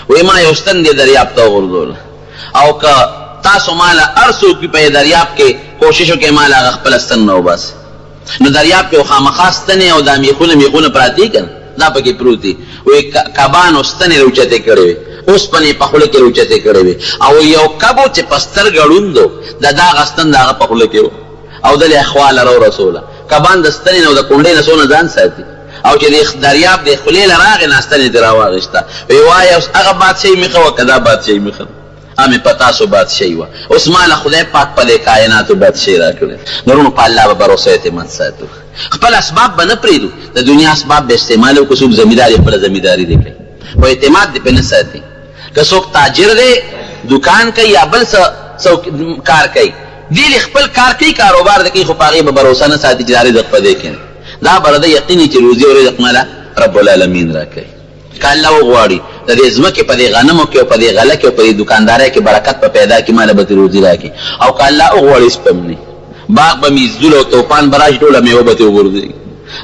وایي ما یو ستن دې دریاب ته وغورځوله او که تاسو ماله هر څوک په دریاب کې کوشش وکړئ ماله هغه خپله ستن نه وباسي نو دریاب کې خامخا ستنې او دا میخونه پراته که نه دا پکې پروت دي وایي کبانو ستنې راوچتې کړې وې اوسپنې په خوله کې راوچتې کړې وې او یو کب و چې په سترګه ړوند و د دا هغه ستن د هغه په خوله کې و او دلې خواله راورسوله کبان د ستنې نه او د کونډۍ نه څونه ځان ساتي او چې د دریاب د خولې له راغې نه ستنې ترې راواغېسته وایي وایه اوس هغه بادشاهي مې ښه وه که دا بادشاهي مې ښه امې په تاسو بادشاهي وه اوس ما له خدای پاک په دې کائناتو بادشاهي راکړې نورونو په الله به بروسه اعتماد ساتو خپل اسباب به نه پرېږدو د دنیا اسباب به استعمال وکړو څوک زمیندار یې خپله زمینداري دې کوي خو اعتماد دې پرې نه ساتي که څوک تاجر دی دکان کوي یا بل څه کار کوي دې خپل کار کوي کاروبار د کوي خو په هغې به بروسه نه ساتي چې دا رزق په دې کې دا به رده یقیني چې روزي او رزق مله رب العالمین راکوي که الله وغواړي د دې ځمکې په دې غنمو کې او په دې غله کې او په دې دوکاندارۍ کې برکت په پیدا کړي ماله به ترې روزي راکړي او که الله وغواړي سپم نه باغ به مې زدول او توپان به راشي ټوله میوه به ترې وغورځوي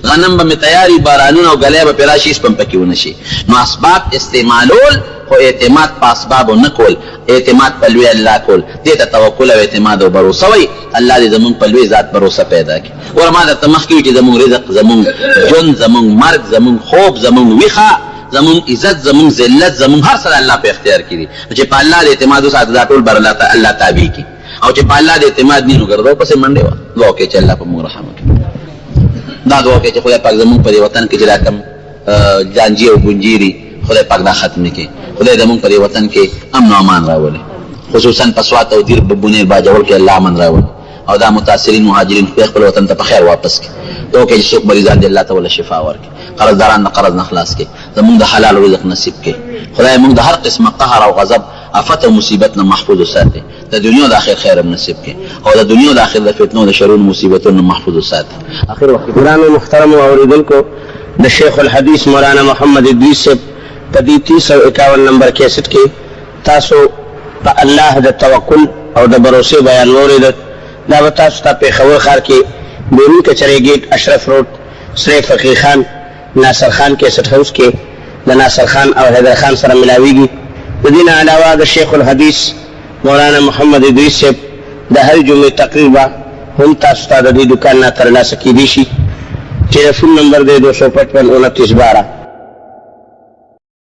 غنم به مې تیاري بارانونه او ګلی به پرې راشي سپم پکې ونه شي نو اسباب استعمالول خو اعتماد په اسبابو نه کول اعتماد په لوی الله کول دې ته توکل او اعتماد او بروسه وایي الله دې زمونږ په لوی ذات بروسه پیدا کړي ګوره ما درته مخکې وي چې زمونږ رزق زمونږ ژوند زمونږ مرګ زمونږ خوب زمونږ ویښه زمونږ عزت زمونږ ذلت زمونږ هر څه د الله په اختیار کې دي چې په الله د اعتماد وساتو دا ټول بر الله تابع کړي او چې په الله د اعتماد نه وګرځو پسې منډې وه دعا وکړئ چې الله په موږ رحم وکړي دا دعا وکړئ چې خدای پاک زمونږ په دې وطن کې چې دا کم جانجي او ګونجي دي خدای پاک دا ختم کړي خدای زمونږ په دې وطن کې امن او امان راولي خصوصا په سوات او دیر بونیر باجوړ کې الله امن راولي او دا متاثرین مهاجرین خپل وطن ته په خیر واپس کړي دعا وکړئ چې څوک مریضان دي الله تعالی شفا ورکړي قرضداران د قرض نه خلاص کړي زمونږ د حلال رزق نصیب کړي خدای موږ د هر قسمه قهر او غضب آفت او مصیبت نه محفوظ وساتي د دنیا د آخر خیر هم نصیب کړي او د دنیا د آخر د فتنو د شرونو مصیبتونو نه محفوظ وساتي آخر وخت ګرانو محترم اوریدونکو د شیخ الحدیث مولانا محمد ادریس صاحب په دې 351 نمبر کیسټ کې تاسو په الله د توکل او د بروسې بیان واورېدل دا به تاسو ته پېښور ښار کې بیرون کچرې ګیټ اشرف روډ سرې فقیر خان ناصر خان کیسټ هاوس کې د ناصر خان او حیدر خان سره ملاویږي د دې نه علاوه د شیخ الحدیث مولانا محمد ادریس صاحب د هر جمعې تقریر به هم تاسو ته د دې دکان نه ترلاسه کیدی شي ټلیفون نمبر دی 255 29 12